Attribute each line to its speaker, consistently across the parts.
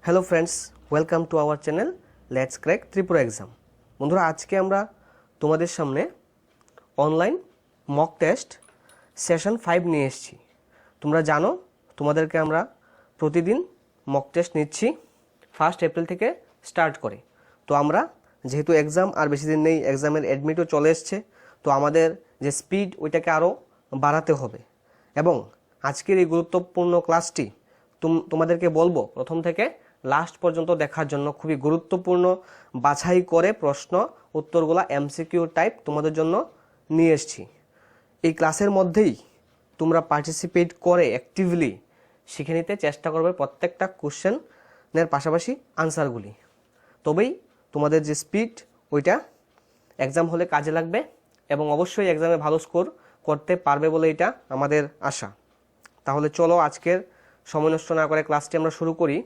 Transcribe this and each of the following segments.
Speaker 1: Hello friends, welcome to our channel let's crack Tripura exam. বন্ধুরা, আজকে আমরা তোমাদের সামনে অনলাইন মক টেস্ট সেশন 5 নিয়ে এসেছি। তোমরা জানো তোমাদেরকে আমরা প্রতিদিন মক টেস্ট নিচ্ছি 1 এপ্রিল থেকে স্টার্ট করে। তো আমরা যেহেতু এক্সাম আর বেশি দিন নেই, এক্সামের অ্যাডমিটও চলে এসছে, তো আমাদের যে স্পিড ওইটাকে আরও বাড়াতে হবে। এবং আজকের এই গুরুত্বপূর্ণ ক্লাসটি তোমাদেরকে বলবো প্রথম থেকে লাস্ট পর্যন্ত দেখার জন্য। খুবই গুরুত্বপূর্ণ বাছাই করে প্রশ্ন উত্তরগুলা এমসিকিউ টাইপ তোমাদের জন্য নিয়ে এসেছি। এই ক্লাসের মধ্যেই তোমরা পার্টিসিপেট করে অ্যাক্টিভলি শিখে নিতে চেষ্টা করবে প্রত্যেকটা কোশ্চেনের পাশাপাশি আনসারগুলি। তবেই তোমাদের যে স্পিড ওইটা এক্সাম হলে কাজে লাগবে এবং অবশ্যই এক্সামে ভালো স্কোর করতে পারবে বলে এটা আমাদের আশা। তাহলে চলো আজকের সময় নষ্ট না করে ক্লাসটি আমরা শুরু করি।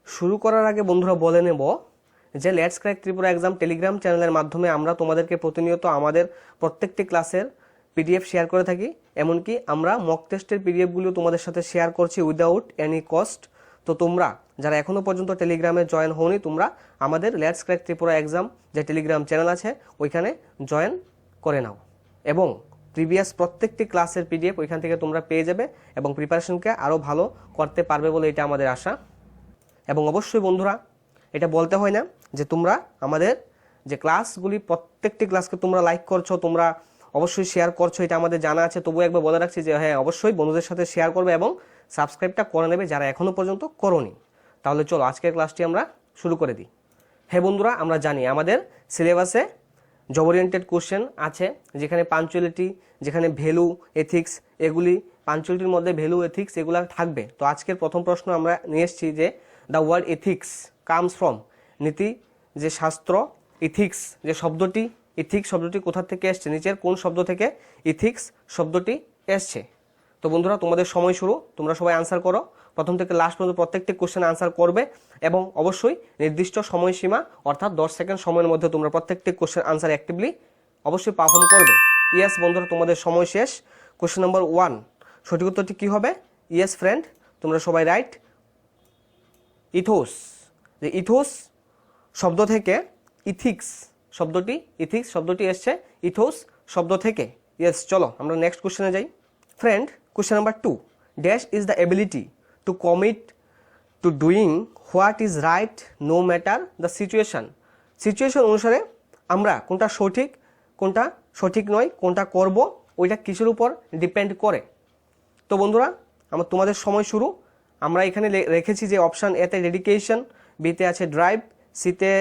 Speaker 1: শুরু করার আগে বন্ধুরা বলে নেব যে let's crack Tripura exam Telegram চ্যানেলের মাধ্যমে আমরা তোমাদেরকে প্রতিনিয়ত আমাদের প্রত্যেকটি ক্লাসের পিডিএফ শেয়ার করে থাকি। এমনকি আমরা মক টেস্টের পিডিএফগুলিও তোমাদের সাথে শেয়ার করছি উইদাউট এনি কস্ট। তো তোমরা যারা এখনও পর্যন্ত টেলিগ্রামে জয়েন হওনি, তোমরা আমাদের লেটস ক্র্যাক ত্রিপুরা এক্সাম যে টেলিগ্রাম চ্যানেল আছে ওইখানে জয়েন করে নাও এবং প্রিভিয়াস প্রত্যেকটি ক্লাসের পিডিএফ ওইখান থেকে তোমরা পেয়ে যাবে এবং প্রিপারেশনকে আরও ভালো করতে পারবে বলে এটা আমাদের আশা। এবং অবশ্যই বন্ধুরা, এটা বলতে হয় না যে তোমরা আমাদের যে ক্লাসগুলি প্রত্যেকটি ক্লাসকে তোমরা লাইক করছো, তোমরা অবশ্যই শেয়ার করছো, এটা আমাদের জানা আছে। তবুও একবার বলে রাখছি যে হ্যাঁ, অবশ্যই বন্ধুদের সাথে শেয়ার করবে এবং সাবস্ক্রাইবটা করে নেবে যারা এখনও পর্যন্ত করোনি। তাহলে চলো আজকের ক্লাসটি আমরা শুরু করে দিই। হ্যাঁ বন্ধুরা, আমরা জানি আমাদের সিলেবাসে জব ওরিয়েন্টেড কোশ্চেন আছে, যেখানে পাঞ্চুয়ালিটি, যেখানে ভ্যালু, এথিক্স, এগুলি পাঞ্চুয়ালিটির মধ্যে ভ্যালু, এথিক্স এগুলো থাকবে। তো আজকের প্রথম প্রশ্ন আমরা নিয়ে এসেছি যে the word ethics comes from, নীতি যে শাস্ত্র, ইথিক্স যে শব্দটি, ইথিক্স শব্দটি কোথা থেকে এসছে, নিচের কোন শব্দ থেকে ইথিক্স শব্দটি এসছে। তো বন্ধুরা, তোমাদের সময় শুরু, তোমরা সবাই আনসার করো। প্রথম থেকে লাস্ট পর্যন্ত প্রত্যেকটি কোশ্চেন আনসার করবে এবং অবশ্যই নির্দিষ্ট সময়সীমা অর্থাৎ 10 সেকেন্ড সময়ের মধ্যে তোমরা প্রত্যেকটি কোশ্চেন আনসার অ্যাক্টিভলি অবশ্যই পারফর্ম করবে। ইয়েস বন্ধুরা, তোমাদের সময় শেষ। কোশ্চেন নাম্বার 1, সঠিক উত্তরটি কী হবে? ইয়েস ফ্রেন্ড, তোমরা সবাই রাইট। ইথোস, যে ইথোস শব্দ থেকে ইথিক্স শব্দটি, ইথিক্স শব্দটি এসছে ইথোস শব্দ থেকে। ইয়েস, চলো আমরা নেক্সট কোশ্চেনে যাই। Friend, question number 2, dash is the ability to commit to doing what is right no matter the situation. Situation অনুসারে আমরা কোনটা সঠিক নয়, কোনটা করব, ওইটা কিসের উপর ডিপেন্ড করে। তো বন্ধুরা, তোমাদের সময় শুরু। আমরা এখানে রেখেছি যে অপশান এতে ডেডিকেশন, বিতে আছে ড্রাইভ, সিতে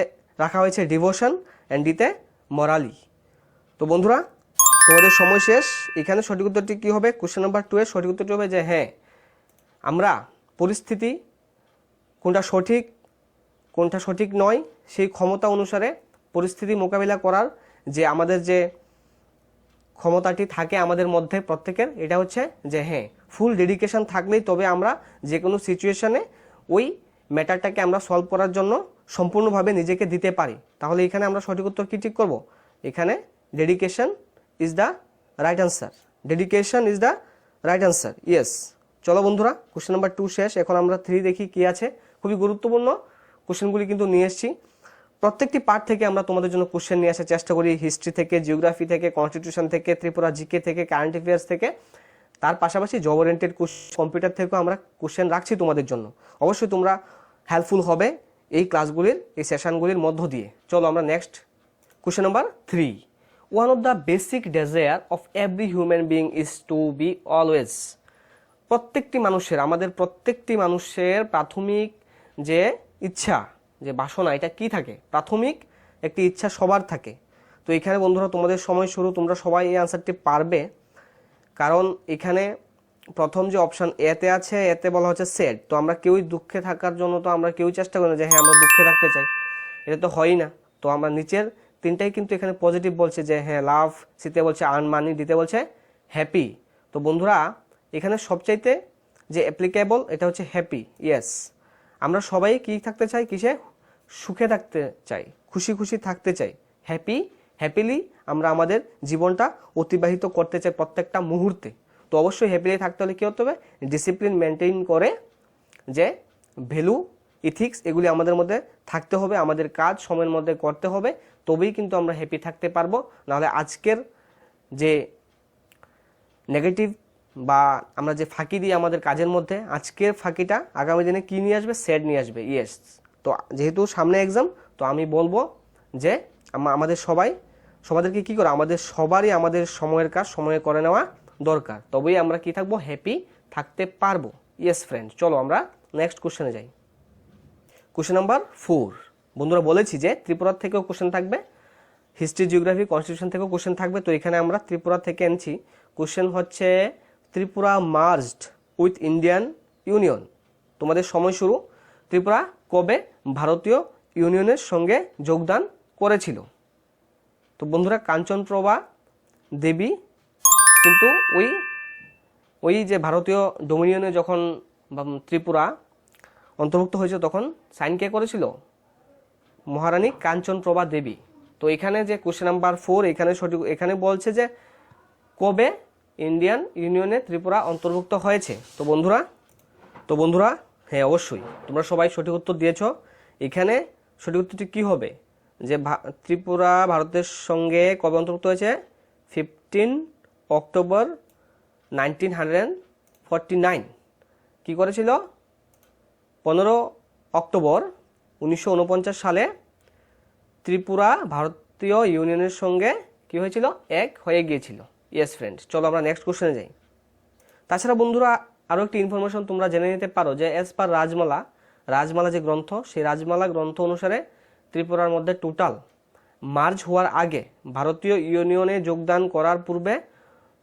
Speaker 1: রাখা হয়েছে ডিভোশন অ্যান্ড ডিতে মরালি। তো বন্ধুরা, তোমাদের সময় শেষ। এখানে সঠিক উত্তরটি কী হবে? কোশ্চেন নাম্বার 2 এর সঠিক উত্তরটি হবে যে হ্যাঁ, আমরা পরিস্থিতি কোনটা সঠিক নয় সেই ক্ষমতা অনুসারে পরিস্থিতি মোকাবিলা করার যে আমাদের যে ক্ষমতাটি থাকে আমাদের মধ্যে প্রত্যেকের, এটা হচ্ছে যে হ্যাঁ, ফুল ডেডিকেশন থাকলেই তবে আমরা যে কোনো সিচুয়েশনে ওই ম্যাটারটাকে আমরা সলভ করার জন্য সম্পূর্ণভাবে নিজেকে দিতে পারি। তাহলে এখানে আমরা সঠিক উত্তর কী ঠিক করব? এখানে dedication is the right answer. Dedication is the right answer. Yes, চলো বন্ধুরা, কোশ্চেন নাম্বার 2 শেষ। এখন আমরা 3 দেখি কী আছে। খুবই গুরুত্বপূর্ণ কোশ্চেনগুলি কিন্তু নিয়ে এসেছি। প্রত্যেকটি পার্ট থেকে আমরা তোমাদের জন্য কোশ্চেন নিয়ে আসার চেষ্টা করি, হিস্ট্রি থেকে, জিওগ্রাফি থেকে, কনস্টিটিউশন থেকে, ত্রিপুরা জিকে থেকে, কারেন্ট অ্যাফেয়ার্স থেকে। তার পাশাপাশি জব ওরিয়েন্টেড কম্পিউটার থেকেও আমরা কোশ্চেন রাখছি তোমাদের জন্য। অবশ্যই তোমরা হেল্পফুল হবে এই ক্লাসগুলির, এই সেশনগুলির মধ্য দিয়ে। চলো আমরা next question number 3, one of the basic desire of every human being is to be always. আমাদের প্রত্যেকটি মানুষের প্রাথমিক যে ইচ্ছা, যে বাসনা, এটা কি থাকে? প্রাথমিক একটি ইচ্ছা সবার থাকে। তো এখানে বন্ধুরা তোমাদের সময় শুরু, তোমরা সবাই এই আনসারটি পারবে, কারণ এখানে প্রথম যে অপশান এতে আছে, এতে বলা হচ্ছে স্যাড। তো আমরা কেউই দুঃখে থাকার জন্য তো আমরা কেউই চেষ্টা করি না যে হ্যাঁ আমরা দুঃখে থাকতে চাই, এটা তো হয়ই না। তো আমরা নিচের তিনটাই কিন্তু এখানে পজিটিভ বলছে যে হ্যাঁ লাভ, সিতে বলছে আর্ন মানি, দিতে বলছে হ্যাপি। তো বন্ধুরা, এখানে সবচাইতে যে অ্যাপ্লিকেবল এটা হচ্ছে হ্যাপি। ইয়েস, আমরা সবাই কি থাকতে চাই? কিসে? সুখে থাকতে চাই, খুশি থাকতে চাই। হ্যাপিলি আমরা আমাদের জীবনটা অতিবাহিত করতে চাই প্রত্যেকটা মুহূর্তে। তো অবশ্যই হ্যাপিলি থাকতে হলে কী হতে হবে? ডিসিপ্লিন মেনটেন করে যে ভ্যালু, ইথিক্স এগুলি আমাদের মধ্যে থাকতে হবে, আমাদের কাজ সময়ের মধ্যে করতে হবে, তবেই কিন্তু আমরা হ্যাপি থাকতে পারবো। নাহলে আজকের যে নেগেটিভ বা আমরা যে ফাঁকি দিই আমাদের কাজের মধ্যে, আজকের ফাঁকিটা আগামী দিনে কী নিয়ে আসবে? স্যাড নিয়ে আসবে। ইয়েস, তো যেহেতু সামনে এক্সাম, তো আমি বলবো যে আমাদের সবাইকে কী করে, আমাদের সবারই আমাদের সময়ের কাজ সময়ে করে নেওয়া দরকার, তবেই আমরা কি থাকবো? হ্যাপি থাকতে পারবো। ইয়েস ফ্রেন্ড, চলো আমরা নেক্সট কোশ্চেনে যাই। Question number 4। বন্ধুরা বলেছি যে ত্রিপুরার থেকেও কোশ্চেন থাকবে, হিস্ট্রি, জিওগ্রাফি, কনস্টিটিউশন থেকেও কোশ্চেন থাকবে। তো এখানে আমরা ত্রিপুরা থেকে এনেছি। কোশ্চেন হচ্ছে Tripura merged with Indian union. তোমাদের সময় শুরু। ত্রিপুরা কবে ভারতীয় ইউনিয়নের সঙ্গে যোগদান করেছিল? তো বন্ধুরা কাঞ্চনপ্রভা দেবী কিন্তু ওই যে ভারতীয় ডোমিনিয়নে যখন ত্রিপুরা অন্তর্ভুক্ত হয়েছে তখন সাইন কে করেছিল? মহারানী কাঞ্চনপ্রভা দেবী। তো এখানে যে কোশ্চেন নাম্বার 4 এখানে বলছে যে কবে ইন্ডিয়ান ইউনিয়নে ত্রিপুরা অন্তর্ভুক্ত হয়েছে। তো বন্ধুরা হ্যাঁ অবশ্যই তোমরা সবাই সঠিক উত্তর দিয়েছ। এখানে সঠিক উত্তরটি কী হবে? যে ত্রিপুরা ভারতের সঙ্গে কবে অন্তর্ভুক্ত হয়েছে? 15 অক্টোবর 1949। কি করেছিল? 15 অক্টোবর 1949 সালে ত্রিপুরা ভারতীয় ইউনিয়নের সঙ্গে কি হয়েছিল? এক হয়ে গিয়েছিল। ইয়েস ফ্রেন্ড, চলো আমরা নেক্সট কোশ্চেনে যাই। তাছাড়া বন্ধুরা আরও একটি ইনফরমেশন তোমরা জেনে নিতে পারো যে অ্যাজ পার রাজমালা যে গ্রন্থ, সেই রাজমালা গ্রন্থ অনুসারে ত্রিপুরার মধ্যে টোটাল মার্জ হওয়ার আগে, ভারতীয় ইউনিয়নে যোগদান করার পূর্বে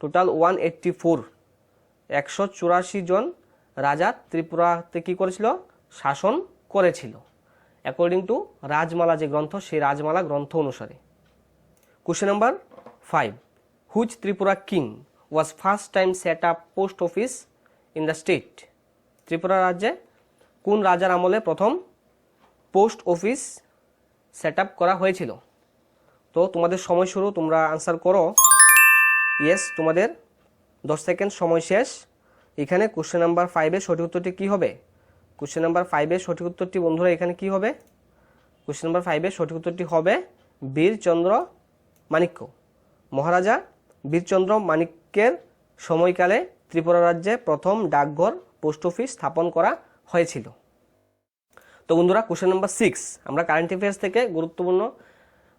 Speaker 1: টোটাল 184 জন রাজা ত্রিপুরাতে কী করেছিল? শাসন করেছিল, অ্যাকর্ডিং টু রাজমালা যে গ্রন্থ, সেই রাজমালা গ্রন্থ অনুসারে। Question number 5। Which Tripura king was first time set up post office in the state? Tripura রাজ্যে কোন রাজার আমলে প্রথম পোস্ট অফিস সেট আপ করা হয়েছিল? তো তোমাদের সময় শুরু, তোমরা আনসার করো। ইয়েস, তোমাদের 10 সেকেন্ড সময় শেষ। এখানে কোশ্চেন নাম্বার 5-এর সঠিক উত্তরটি কী হবে? কোশ্চেন নাম্বার 5-এর সঠিক উত্তরটি বন্ধুরা এখানে কি হবে? কোশ্চেন নাম্বার 5-এর সঠিক উত্তরটি হবে বীরচন্দ্র মাণিক্য। মহারাজা বীরচন্দ্র মাণিক্যের সময়কালে ত্রিপুরা রাজ্যে প্রথম ডাকঘর পোস্ট অফিস স্থাপন করা হয়েছিল। তো বন্ধুরা কোশ্চেন নাম্বার 6 আমরা কারেন্ট অ্যাফেয়ার্স থেকে গুরুত্বপূর্ণ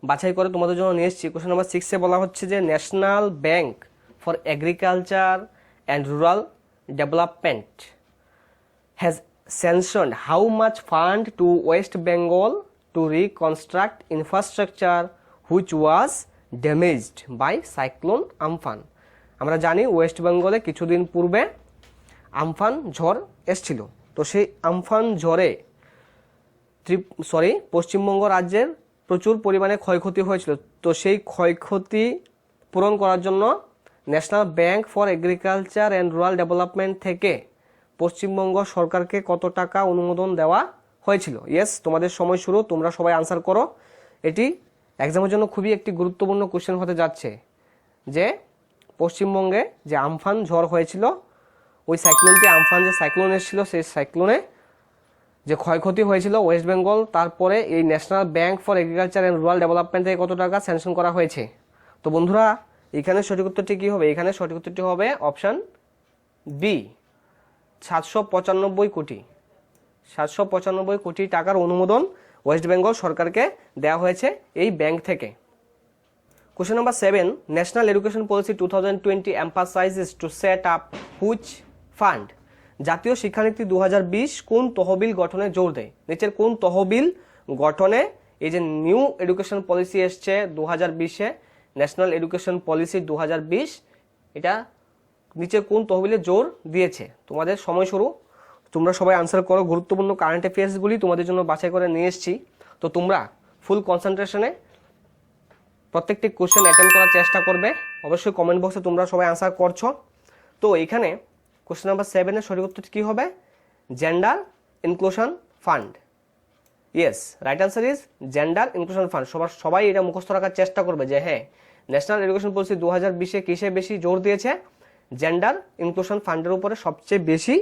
Speaker 1: বাছাই করে তোমাদের জন্য নিয়ে এসেছি। কোশ্চেন নাম্বার 6-এ বলা হচ্ছে যে national bank for agriculture and rural development has sanctioned how much fund to West Bengal to reconstruct infrastructure which was damaged by cyclone Amphan? আমরা জানি ওয়েস্ট বেঙ্গলে কিছুদিন পূর্বে আমফান ঝড় এসছিল। তো সেই আমফান ঝড়ে পশ্চিমবঙ্গ রাজ্যের প্রচুর পরিমাণে ক্ষয়ক্ষতি হয়েছিল। তো সেই ক্ষয়ক্ষতি পূরণ করার জন্য national bank for agriculture and rural development থেকে পশ্চিমবঙ্গ সরকারকে কত টাকা অনুমোদন দেওয়া হয়েছিল? ইয়েস, তোমাদের সময় শুরু, তোমরা সবাই আনসার করো। এটি এক্সামের জন্য খুবই একটি গুরুত্বপূর্ণ কোশ্চেন হতে যাচ্ছে যে পশ্চিমবঙ্গে যে আমফান ঝড় হয়েছিল, ওই সাইক্লোনটি আমফান যে সাইক্লোন এসেছিল, সেই সাইক্লোনে যে ক্ষয়ক্ষতি হয়েছিল ওয়েস্ট বেঙ্গল, তারপরে এই national bank for agriculture and rural development থেকে কত টাকা স্যাংশন করা হয়েছে? তো বন্ধুরা এখানে সঠিক উত্তরটি কী হবে? এখানে সঠিক উত্তরটি হবে অপশান বি, 795 কোটি। 795 কোটি টাকার অনুমোদন ওয়েস্ট বেঙ্গল সরকারকে দেওয়া হয়েছে এই ব্যাংক থেকে। Question number 7 national education policy 2020 emphasizes to set up which fund? জাতীয় শিক্ষানীতি 2020 কোন তহবিল গঠনে জোর দেয়? নিচের কোন তহবিল গঠনে এই যে নিউ এডুকেশন পলিসি এসছে 2020-এ, ন্যাশনাল এডুকেশন পলিসি 2020, এটা নিচে কোন তহবিলে জোর দিয়েছে? তোমাদের সময় শুরু, তোমরা সবাই আনসার করো। গুরুত্বপূর্ণ কারেন্ট অ্যাফেয়ার্সগুলি তোমাদের জন্য বাছাই করে নিয়ে এসেছি। তো তোমরা ফুল কনসেন্ট্রেশনে প্রত্যেকটি কোশ্চেন অ্যাটেম্প করার চেষ্টা করবে। অবশ্যই কমেন্ট বক্সে তোমরা সবাই আনসার করছো। তো এখানে কোশ্চেন নাম্বার 7-এর সঠিক উত্তরটি কী হবে? Gender inclusion fund. Yes, right answer is gender inclusion fund. সবাই এটা মুখস্থ রাখার চেষ্টা করবে যে হ্যাঁ, ন্যাশনাল এডুকেশন পলিসি 2020-এ কিসে বেশি জোর দিয়েছে? জেন্ডার ইনক্লুশন ফান্ডের উপরে সবচেয়ে বেশি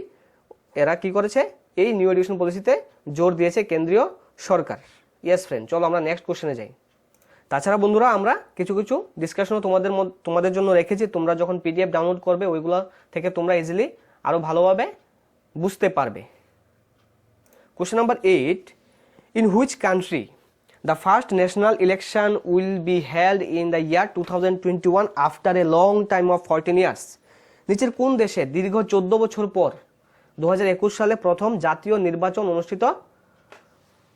Speaker 1: এরা কি করেছে? এই নিউ এডুকেশন পলিসিতে জোর দিয়েছে কেন্দ্রীয় সরকার। ইয়েস ফ্রেন্ড, চলো আমরা নেক্সট কোশ্চেনে যাই। তাছাড়া বন্ধুরা আমরা কিছু কিছু ডিসকাশনও তোমাদের জন্য রেখেছি। তোমরা যখন পিডিএফ ডাউনলোড করবে ওইগুলো থেকে তোমরা ইজিলি আরও ভালোভাবে বুঝতে পারবে। Question number 8, in which country the first national election will be held in the year 2021 after a long time of 14 years? নিচের কোন দেশে দীর্ঘ 14 বছর পর 2021 সালে প্রথম জাতীয় নির্বাচন অনুষ্ঠিত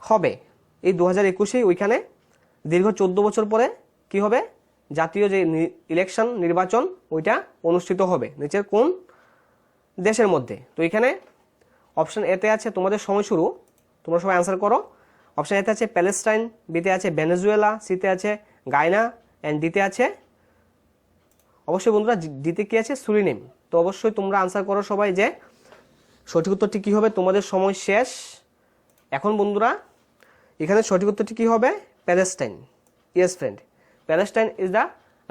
Speaker 1: হবে? এই 2021-এই ওইখানে দীর্ঘ 14 বছর পরে কি হবে? জাতীয় যে ইলেকশন নির্বাচন ওইটা অনুষ্ঠিত হবে। নিচের কোন দেশের মধ্যে? তো এখানে অপশন এতে আছে তোমাদের সময় শুরু, তোমরা সবাই অ্যান্সার করো। অপশন এতে আছে প্যালেস্টাইন, বিতে আছে ভেনেজুয়েলা, সিতে আছে গায়না অ্যান্ড ডিতে আছে অবশ্যই বন্ধুরা ডিতে কি আছে? সুরিনেম। তো অবশ্যই তোমরা আনসার করো সবাই যে সঠিক উত্তরটি কী হবে। তোমাদের সময় শেষ এখন বন্ধুরা। এখানে সঠিক উত্তরটি কী হবে? Palestine. Yes friend, Palestine is the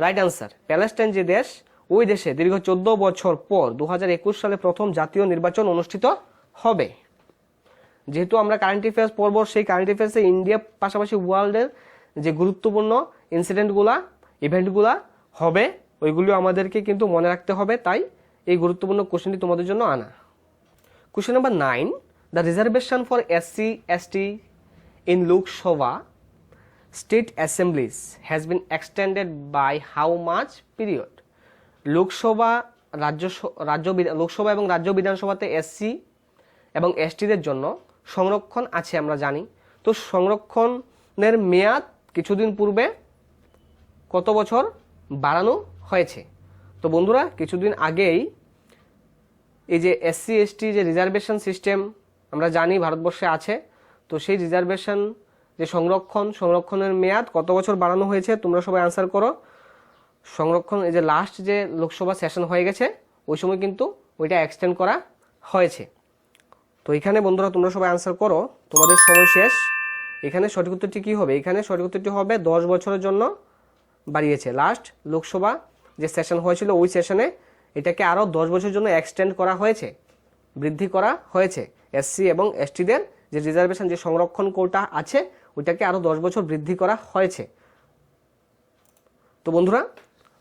Speaker 1: right answer. Palestine যে দেশ, ওই দেশে দীর্ঘ 14 বছর পর 2021 সালে প্রথম জাতীয় নির্বাচন অনুষ্ঠিত হবে। যেহেতু আমরা কারেন্ট অ্যাফেয়ার্স পড়ব, সেই কারেন্ট অ্যাফেয়ার্সে ইন্ডিয়ার পাশাপাশি ওয়ার্ল্ডের যে গুরুত্বপূর্ণ ইনসিডেন্টগুলা ইভেন্টগুলা হবে ওইগুলো আমাদেরকে কিন্তু মনে রাখতে হবে। তাই এই গুরুত্বপূর্ণ কোশ্চেনটি তোমাদের জন্য আনা। Question number 9, the reservation for SC/ST in Lok Sabha state assemblies has been extended by how much period? Lok Sabha Lok Sabha এবং রাজ্য বিধানসভাতে SC এবং STদের জন্য সংরক্ষণ আছে আমরা জানি। তো সংরক্ষণের মেয়াদ কিছুদিন পূর্বে কত বছর বাড়ানো হয়েছে? তো বন্ধুরা কিছুদিন আগেই এই যে SC/ST যে রিজার্ভেশন সিস্টেম আমরা জানি ভারতবর্ষে আছে, তো সেই রিজার্ভেশন যে সংরক্ষণের মেয়াদ কত বছর বাড়ানো হয়েছে? তোমরা সবাই আনসার করো। সংরক্ষণ এই যে লাস্ট যে লোকসভা সেশন হয়ে গেছে ওই সময় কিন্তু ওইটা এক্সটেন্ড করা হয়েছে। তো এখানে বন্ধুরা তোমরা সবাই আনসার করো, তোমাদের সময় শেষ। এখানে সঠিক উত্তরটি কী হবে? এখানে সঠিক উত্তরটি হবে 10 বছরের জন্য বাড়িয়েছে। লাস্ট লোকসভা যে সেশন হয়েছিল ওই সেশনে এটাকে আরও 10 বছরের জন্য এক্সটেন্ড করা হয়েছে, বৃদ্ধি করা হয়েছে। SC এবং STদের যে রিজার্ভেশন যে সংরক্ষণ কোটা আছে ওইটাকে আরও 10 বছর বৃদ্ধি করা হয়েছে। তো বন্ধুরা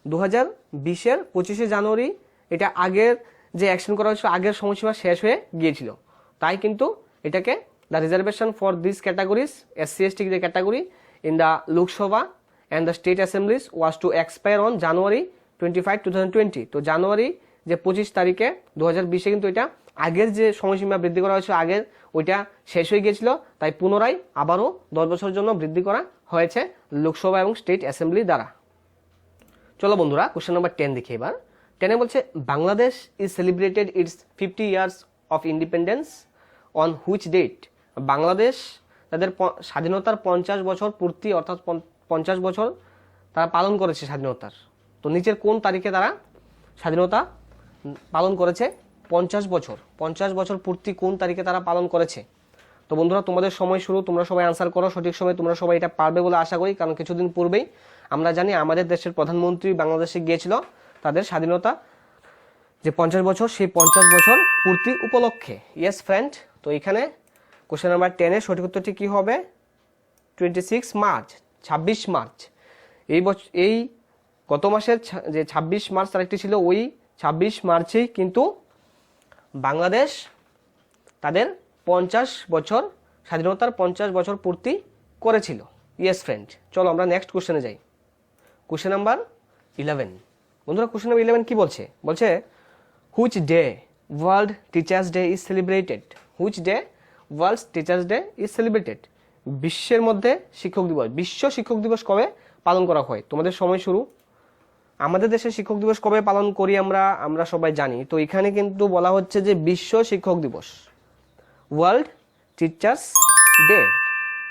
Speaker 1: 2020-এর 25শে জানুয়ারি এটা আগের যে অ্যাকশন করা হয়েছিল আগের সময়সীমা শেষ হয়ে গিয়েছিল। তাই কিন্তু এটাকে the reservation for this categories SC/ST যে category in the Lok Sabha and the state assemblies was to expire on January 25, 2020। তো জানুয়ারি যে 25 তারিখে 2020-এ কিন্তু এটা আগের যে সময়সীমা বৃদ্ধি করা হয়েছিল আগের ওইটা শেষ হয়ে গিয়েছিল। তাই পুনরায় আবারও 10 বছরের জন্য বৃদ্ধি করা হয়েছে লোকসভা এবং স্টেট অ্যাসেম্বলি দ্বারা। চলো বন্ধুরা কোশ্চেন নাম্বার 10 দেখি এবার। 10-এ বলছে Bangladesh is celebrated its 50 years of independence on which date? Bangladesh তাদের স্বাধীনতার 50 বছর পূর্তি অর্থাৎ 50 বছর তারা পালন করেছে স্বাধীনতার। তো নিচের কোন তারিখে তারা স্বাধীনতা পালন করেছে? 50 বছর পূর্তি কোন তারিখে তারা পালন করেছে? তো বন্ধুরা তোমাদের সময় শুরু, তোমরা সবাই আনসার করো সঠিক সময়। তোমরা সবাই এটা পারবে বলে আশা করি, কারণ কিছুদিন পূর্বেই আমরা জানি আমাদের দেশের প্রধানমন্ত্রী বাংলাদেশে গিয়েছিল তাদের স্বাধীনতা যে 50 বছর সেই 50 বছর পূর্তি উপলক্ষে। ইয়েস ফ্রেন্ড, তো এখানে কোশ্চেন নাম্বার 10-এর সঠিক উত্তরটি কী হবে? 26 মার্চ, 26 মার্চ। এই গত মাসের যে 26 মার্চ তারিখটি ছিল ওই 26 মার্চেই কিন্তু বাংলাদেশ তাদের 50 বছর স্বাধীনতার 50 বছর পূর্তি করেছিল। ইয়েস ফ্রেন্ড, চলো আমরা নেক্সট কোশ্চেনে যাই। কোশ্চেন নাম্বার 11 বন্ধুরা, কোশ্চেন নাম্বার 11 কি বলছে? বলছে which day world teachers day is celebrated? Which day world teachers day is celebrated? বিশ্বের মধ্যে শিক্ষক দিবস, বিশ্ব শিক্ষক দিবস কবে পালন করা হয়? তোমাদের সময় শুরু। আমাদের দেশে শিক্ষক দিবস কবে পালন করি আমরা সবাই জানি। তো এখানে কিন্তু বলা হচ্ছে যে বিশ্ব শিক্ষক দিবস, ওয়ার্ল্ড টিচার্স ডে।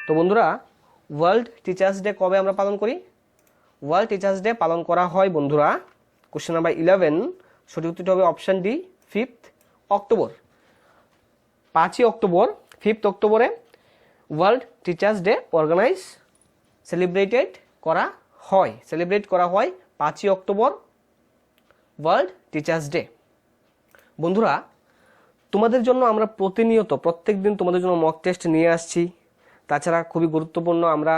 Speaker 1: তো বন্ধুরা ওয়ার্ল্ড টিচার্স ডে কবে আমরা পালন করি? ওয়ার্ল্ড টিচার্স ডে পালন করা হয় বন্ধুরা। কোশ্চেন নাম্বার 11 সঠিক উত্তরটি হবে অপশন ডি, 5 অক্টোবর। 5ই অক্টোবর, 5 অক্টোবরে ওয়ার্ল্ড টিচার্স ডে সেলিব্রেট করা হয় 5ই অক্টোবর ওয়ার্ল্ড টিচার্স ডে। বন্ধুরা তোমাদের জন্য আমরা প্রতিনিয়ত প্রত্যেক দিন তোমাদের জন্য মক টেস্ট নিয়ে আসছি। তাছাড়া খুবই গুরুত্বপূর্ণ আমরা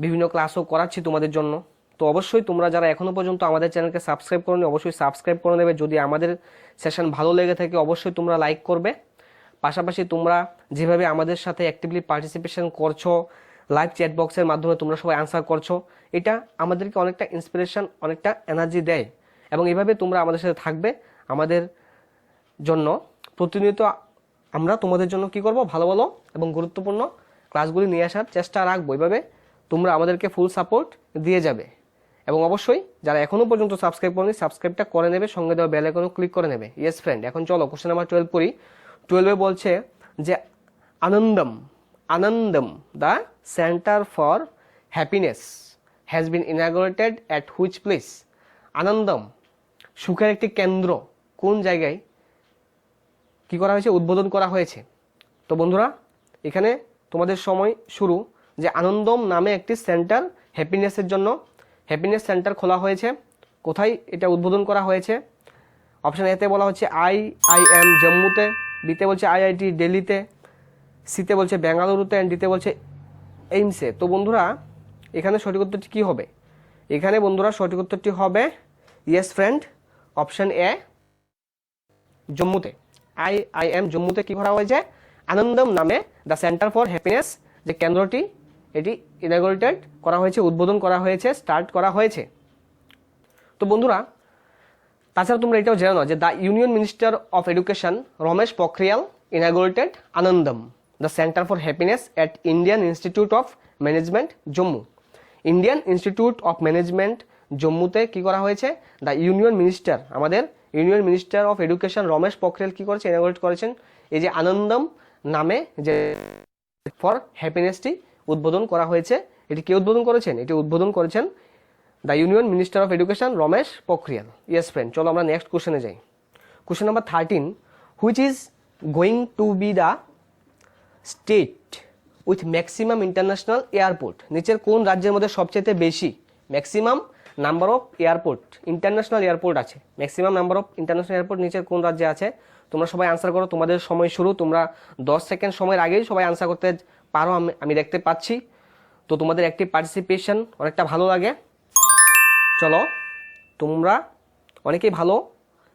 Speaker 1: বিভিন্ন ক্লাসও করাচ্ছি তোমাদের জন্য। তো অবশ্যই তোমরা যারা এখনও পর্যন্ত আমাদের চ্যানেলকে সাবস্ক্রাইব করোনি অবশ্যই সাবস্ক্রাইব করে নেবে। যদি আমাদের সেশন ভালো লেগে থাকে অবশ্যই তোমরা লাইক করবে। পাশাপাশি তোমরা যেভাবে আমাদের সাথে অ্যাক্টিভলি পার্টিসিপেশন করছো, লাইভ চ্যাট বক্সের মাধ্যমে তোমরা সবাই আনসার করছো, এটা আমাদেরকে অনেকটা ইন্সপিরেশন, অনেকটা এনার্জি দেয়। এবং এইভাবে তোমরা আমাদের সাথে থাকবে। আমাদের জন্য প্রতিনিয়ত আমরা তোমাদের জন্য কি করব, ভালো ভালো এবং গুরুত্বপূর্ণ ক্লাসগুলি নিয়ে আসার চেষ্টা রাখবো। এইভাবে তোমরা আমাদেরকে ফুল সাপোর্ট দিয়ে যাবে। এবং অবশ্যই যারা এখনও পর্যন্ত সাবস্ক্রাইব করেনি সাবস্ক্রাইবটা করে নেবে, সঙ্গে দেওয়া বেল আইকনও ক্লিক করে নেবে। ইয়েস ফ্রেন্ড, এখন চলো কোশ্চেন নাম্বার 12 পড়ি। 12 বলছে যে Anandam Anandam the centre for happiness has been inaugurated at which place. Anandam সুখের একটি কেন্দ্র কোন জায়গায় কি করা হয়েছে, উদ্বোধন করা হয়েছে। তো বন্ধুরা এখানে তোমাদের সময় শুরু যে আনন্দম নামে একটি সেন্টার হ্যাপিনেসের জন্য, হ্যাপিনেস সেন্টার খোলা হয়েছে। কোথায় এটা উদ্বোধন করা হয়েছে? অপশন এতে বলা হচ্ছে IIM জম্মুতে, বিতে বলছে IIT দিল্লিতে, সিতে বলছে বেঙ্গালুরুতে, অ্যান্ড ডিতে বলছে এইমসে। তো বন্ধুরা এখানে সঠিক উত্তরটি কী হবে? এখানে বন্ধুরা সঠিক উত্তরটি হবে ইয়েস ফ্রেন্ড, অপশন এ জম্মুতে। IIM জম্মুতে কি করা হয়েছে? আনন্দম নামে দ্য সেন্টার ফর হ্যাপিনেস যে কেন্দ্রটি, এটি ইনাগরেটেড করা হয়েছে, উদ্বোধন করা হয়েছে, স্টার্ট করা হয়েছে। তো বন্ধুরা তাছাড়া তোমরা এটাও জেনে নাও যে the union minister of education Ramesh Pokhriyal inaugurated Anandam the centre for happiness at Indian institute of management Jammu. Indian institute of management জম্মুতে কি করা হয়েছে? দ্য ইউনিয়ন মিনিস্টার, আমাদের union minister of education Ramesh Pokhriyal কি করেছে? ইনাগরেট করেছেন এই যে আনন্দম নামে যে ফর হ্যাপিনেসটি উদ্বোধন করা হয়েছে। এটি কে উদ্বোধন করেছেন? এটি উদ্বোধন করেছেন the union minister of education Ramesh Pokhriyal. Yes friend, চলো আমরা নেক্সট কোশ্চেনে যাই। Question number 13, which is going to be the state with maximum international airport. নিচের কোন রাজ্যের মধ্যে সবচেয়ে বেশি maximum number of airport, international airport আছে? Maximum number of international airport নিচের কোন রাজ্যে আছে? তোমরা সবাই আনসার করো, তোমাদের সময় শুরু। তোমরা 10 সেকেন্ড সময়ের আগেই সবাই আনসার করতে পারো, আমি দেখতে পাচ্ছি। তো তোমাদের অ্যাক্টিভ পার্টিসিপেশন অনেকটা ভালো লাগে। চলো, তোমরা অনেকেই ভালো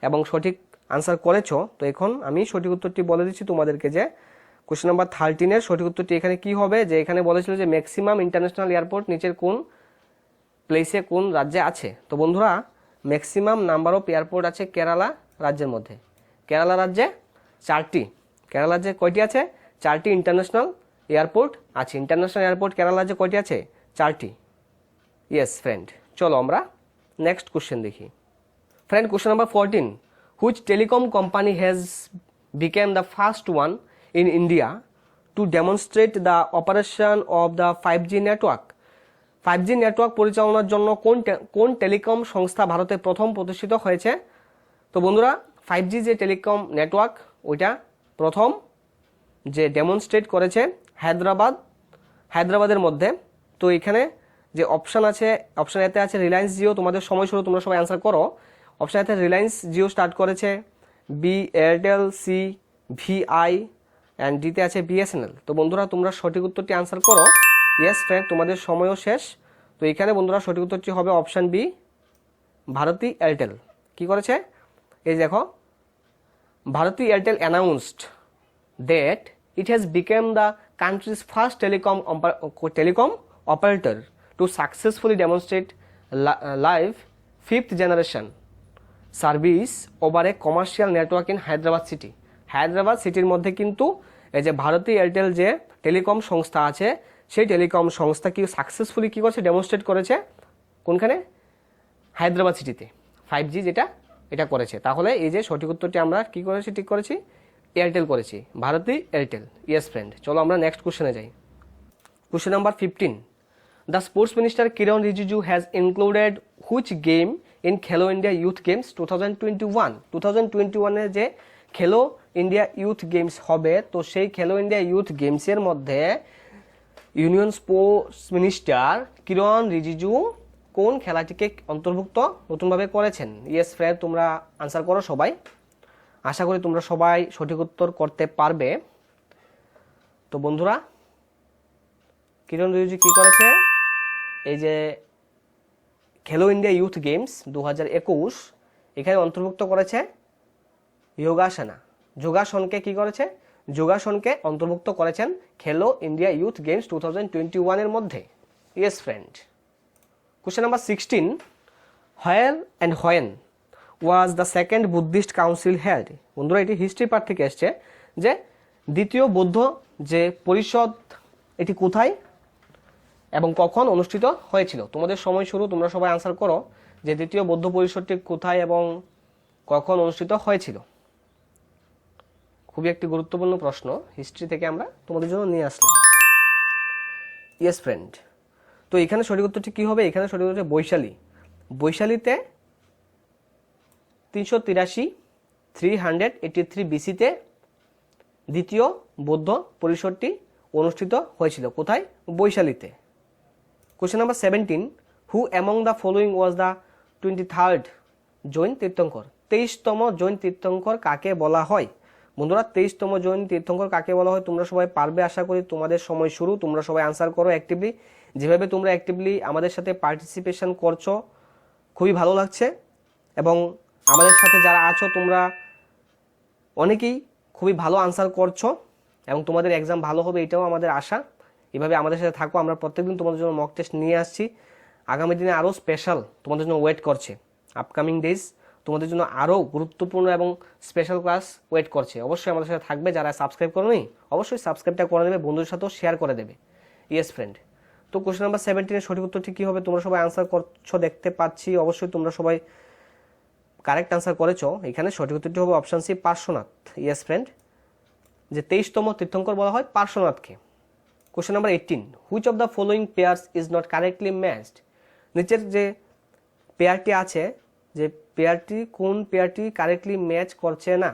Speaker 1: এবং সঠিক আনসার করেছো। তো এখন আমি সঠিক উত্তরটি বলে দিচ্ছি তোমাদেরকে যে কোশ্চেন নাম্বার 13 সঠিক উত্তরটি এখানে কি হবে? যে এখানে বলেছিল যে ম্যাক্সিমাম ইন্টারন্যাশনাল এয়ারপোর্ট নিচের কোন প্লেসে, কোন রাজ্যে আছে। তো বন্ধুরা ম্যাক্সিমাম নাম্বার অফ এয়ারপোর্ট আছে কেরালা রাজ্যের মধ্যে। কেরালা রাজ্যে 4টি, কেরালা রাজ্যে কয়টি আছে? 4টি ইন্টারন্যাশনাল এয়ারপোর্ট আছে। ইন্টারন্যাশনাল এয়ারপোর্ট কেরালা রাজ্যে কয়টি আছে? 4টি। ইয়েস ফ্রেন্ড, চলো আমরা নেক্সট কোশ্চেন দেখি। Friend, question number 14, which telecom company has become the first one in India to demonstrate the operation of the 5G network. 5G network পরিচালনার জন্য কোন টেলিকম সংস্থা ভারতে প্রথম প্রতিষ্ঠিত হয়েছে? তো বন্ধুরা 5G যে টেলিকম নেটওয়ার্ক ওইটা প্রথম যে ডেমনস্ট্রেট করেছে হায়দ্রাবাদের মধ্যে। তো এখানে যে অপশান আছে, অপশান এতে আছে রিলায়েন্স জিও। তোমাদের সময় শুরু, তোমরা সবাই অ্যান্সার করো। অপশান এতে রিলায়েন্স জিও স্টার্ট করেছে, B Airtel, C VI, and ডিতে আছে BSNL। তো বন্ধুরা তোমরা সঠিক উত্তরটি আনসার করো। ইয়েস ফ্রেন্ড, তোমাদের সময়ও শেষ। তো এখানে বন্ধুরা সঠিক উত্তরটি হবে অপশান বি, ভারতী এয়ারটেল। কি করেছে? এই দেখো, Bharti Airtel announced that it has become the country's first telecom operator to successfully demonstrate live 5th generation service over a commercial network in Hyderabad city. Hyderabad সিটির মধ্যে কিন্তু এই যে ভারতী এয়ারটেল যে টেলিকম সংস্থা আছে, সেই টেলিকম সংস্থা কি সাকসেসফুলি কী করছে? ডেমনস্ট্রেট করেছে কোনখানে? হায়দ্রাবাদ সিটিতে 5G যেটা এটা করেছে। তাহলে এই যে সঠিক উত্তরটি আমরা কি করেছি? ঠিক করেছি, এয়ারটেল করেছি, ভারতী এয়ারটেল। ইয়েস ফ্রেন্ড, চলো আমরা নেক্সট কোশ্চেনে যাই। Question number 15, the sports minister Kiran Rijiju has included which game in খেলো ইন্ডিয়া ইউথ গেমস 2021। 2021-এ যে খেলো ইন্ডিয়া ইউথ গেমস হবে, তো সেই খেলো ইন্ডিয়া ইউথ গেমসের মধ্যে ইউনিয়ন স্পোর্টস মিনিস্টার কিরণ রিজিজু কোন খেলাটিকে অন্তর্ভুক্ত নতুনভাবে করেছেন? ইয়েস ফ্রেন্ড, তোমরা আনসার করো সবাই। আশা করি তোমরা সবাই সঠিক উত্তর করতে পারবে। তো বন্ধুরা, কিরণ রিজিজু কি করেছে, এই যে খেলো ইন্ডিয়া ইউথ গেমস 2021 এখানে অন্তর্ভুক্ত করেছে যোগাসনকে কি করেছে, যোগাসনকে অন্তর্ভুক্ত করেছেন খেলো ইন্ডিয়া ইউথ গেমস 2021 এর মধ্যে। Yes friend. Question number 16, where and when was the second Buddhist council held. বন্ধুরা, এটি হিস্ট্রি পার্ট থেকে এসছে যে দ্বিতীয় বৌদ্ধ যে পরিষদ এটি কোথায় এবং কখন অনুষ্ঠিত হয়েছিল। তোমাদের সময় শুরু, তোমরা সবাই আনসার করো যে দ্বিতীয় বৌদ্ধ পরিষদটি কোথায় এবং কখন অনুষ্ঠিত হয়েছিল। খুবই একটি গুরুত্বপূর্ণ প্রশ্ন, হিস্ট্রি থেকে আমরা তোমাদের জন্য নিয়ে আসলাম। Yes friend. তো এখানে সঠিক উত্তরটি কী হবে, এখানে সঠিক উত্তর বৈশালী। বৈশালীতে 383 বিসিতে দ্বিতীয় বৌদ্ধ পরিষদটি অনুষ্ঠিত হয়েছিল। কোথায়? বৈশালীতে। Question number 17, who among the following was the 23rd Jain Tirthankar. 23তম জৈন তীর্থঙ্কর কাকে বলা হয়? বন্ধুরা, 23তম জৈন তীর্থঙ্কর কাকে বলা হয় তোমরা সবাই পারবে আশা করি। তোমাদের সময় শুরু, তোমরা সবাই আনসার করো অ্যাক্টিভলি। যেভাবে তোমরা অ্যাক্টিভলি আমাদের সাথে পার্টিসিপেশন করছো খুবই ভালো লাগছে, এবং আমাদের সাথে যারা আছো তোমরা অনেকেই খুবই ভালো আনসার করছো এবং তোমাদের এক্সাম ভালো হবে এটাও আমাদের আশা। এভাবে আমাদের সাথে থাকো, আমরা প্রত্যেকদিন তোমাদের জন্য মক টেস্ট নিয়ে আসছি। আগামী দিনে আরও স্পেশাল তোমাদের জন্য ওয়েট করছে, আপকামিং ডেজ তোমাদের জন্য আরও গুরুত্বপূর্ণ এবং স্পেশাল ক্লাস ওয়েট করছে। অবশ্যই আমাদের সাথে থাকবে। যারা সাবস্ক্রাইব করোনি অবশ্যই সাবস্ক্রাইবটা করে দেবে, বন্ধুদের সাথেও শেয়ার করে দেবে। Yes friend. তো কোশ্চেন নাম্বার 17 সঠিক উত্তরটি কী হবে? তোমরা সবাই আনসার করছো দেখতে পাচ্ছি, অবশ্যই তোমরা সবাই কারেক্ট আনসার করেছো। এখানে সঠিক উত্তরটি হবে option C, Parshvanath. Yes friend, যে 23তম তীর্থঙ্কর বলা হয় পার্শ্বনাথকে। Question number 18, which of the following pairs is not correctly matched. নিচের যে পেয়ারটি আছে, যে পেয়ারটি কোন পেয়ারটি কারেক্টলি ম্যাচ করছে না?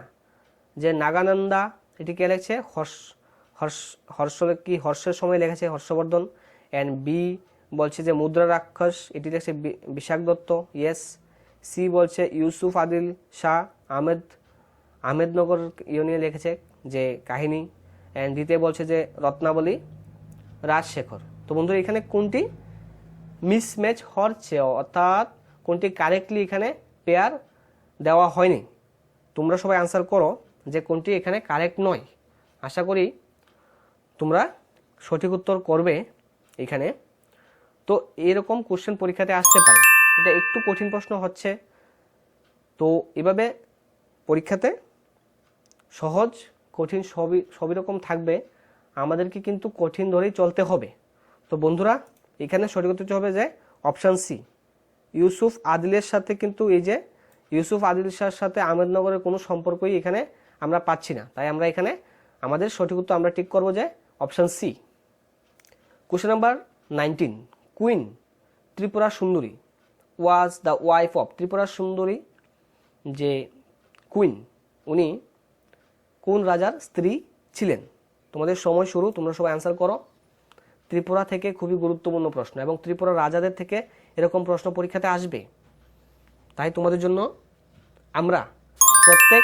Speaker 1: যে নাগানন্দা, এটি কে লেখছে? হর্ষের সময় লিখেছে হর্ষবর্ধন। অ্যান্ড বি বলছে যে মুদ্রা রাক্ষস, এটি লিখছে বিশাখ দত্ত। ইয়েস। সি বলছে ইউসুফ আদিল শাহ আহমেদনগর ইউনিয়ন লিখেছে যে কাহিনী। অ্যান্ড ডিতে বলছে যে রত্নাবলী রাজশেখর। তো বন্ধুরা, এখানে কোনটি মিসম্যাচ হচ্ছে, অর্থাৎ কোনটি কারেক্টলি এখানে পেয়ার দেওয়া হয়নি? তোমরা সবাই আনসার করো যে কোনটি এখানে কারেক্ট নয়। আশা করি তোমরা সঠিক উত্তর করবে এখানে। তো এরকম কোশ্চেন পরীক্ষাতে আসতে পারে, এটা একটু কঠিন প্রশ্ন হচ্ছে। তো এভাবে পরীক্ষাতে সহজ কঠিন সবই রকম থাকবে, আমাদেরকে কিন্তু কঠিন ধরেই চলতে হবে। তো বন্ধুরা, এখানে সঠিক উত্তর হবে যে অপশান সি, ইউসুফ আদিলের সাথে। কিন্তু এই যে ইউসুফ আদিল শাহর সাথে আহমেদনগরের কোনো সম্পর্কই এখানে আমরা পাচ্ছি না, তাই আমরা এখানে আমাদের সঠিক উত্তর আমরা ঠিক করবো যে option C. Question number 19, queen Tripura Sundari was the wife of. Tripura Sundari যে কুইন, উনি কোন রাজার স্ত্রী ছিলেন? তোমাদের সময় শুরু, তোমরা সবাই অ্যান্সার করো। ত্রিপুরা থেকে খুবই গুরুত্বপূর্ণ প্রশ্ন, এবং ত্রিপুরা রাজাদের থেকে এরকম প্রশ্ন পরীক্ষাতে আসবে, তাই তোমাদের জন্য আমরা প্রত্যেক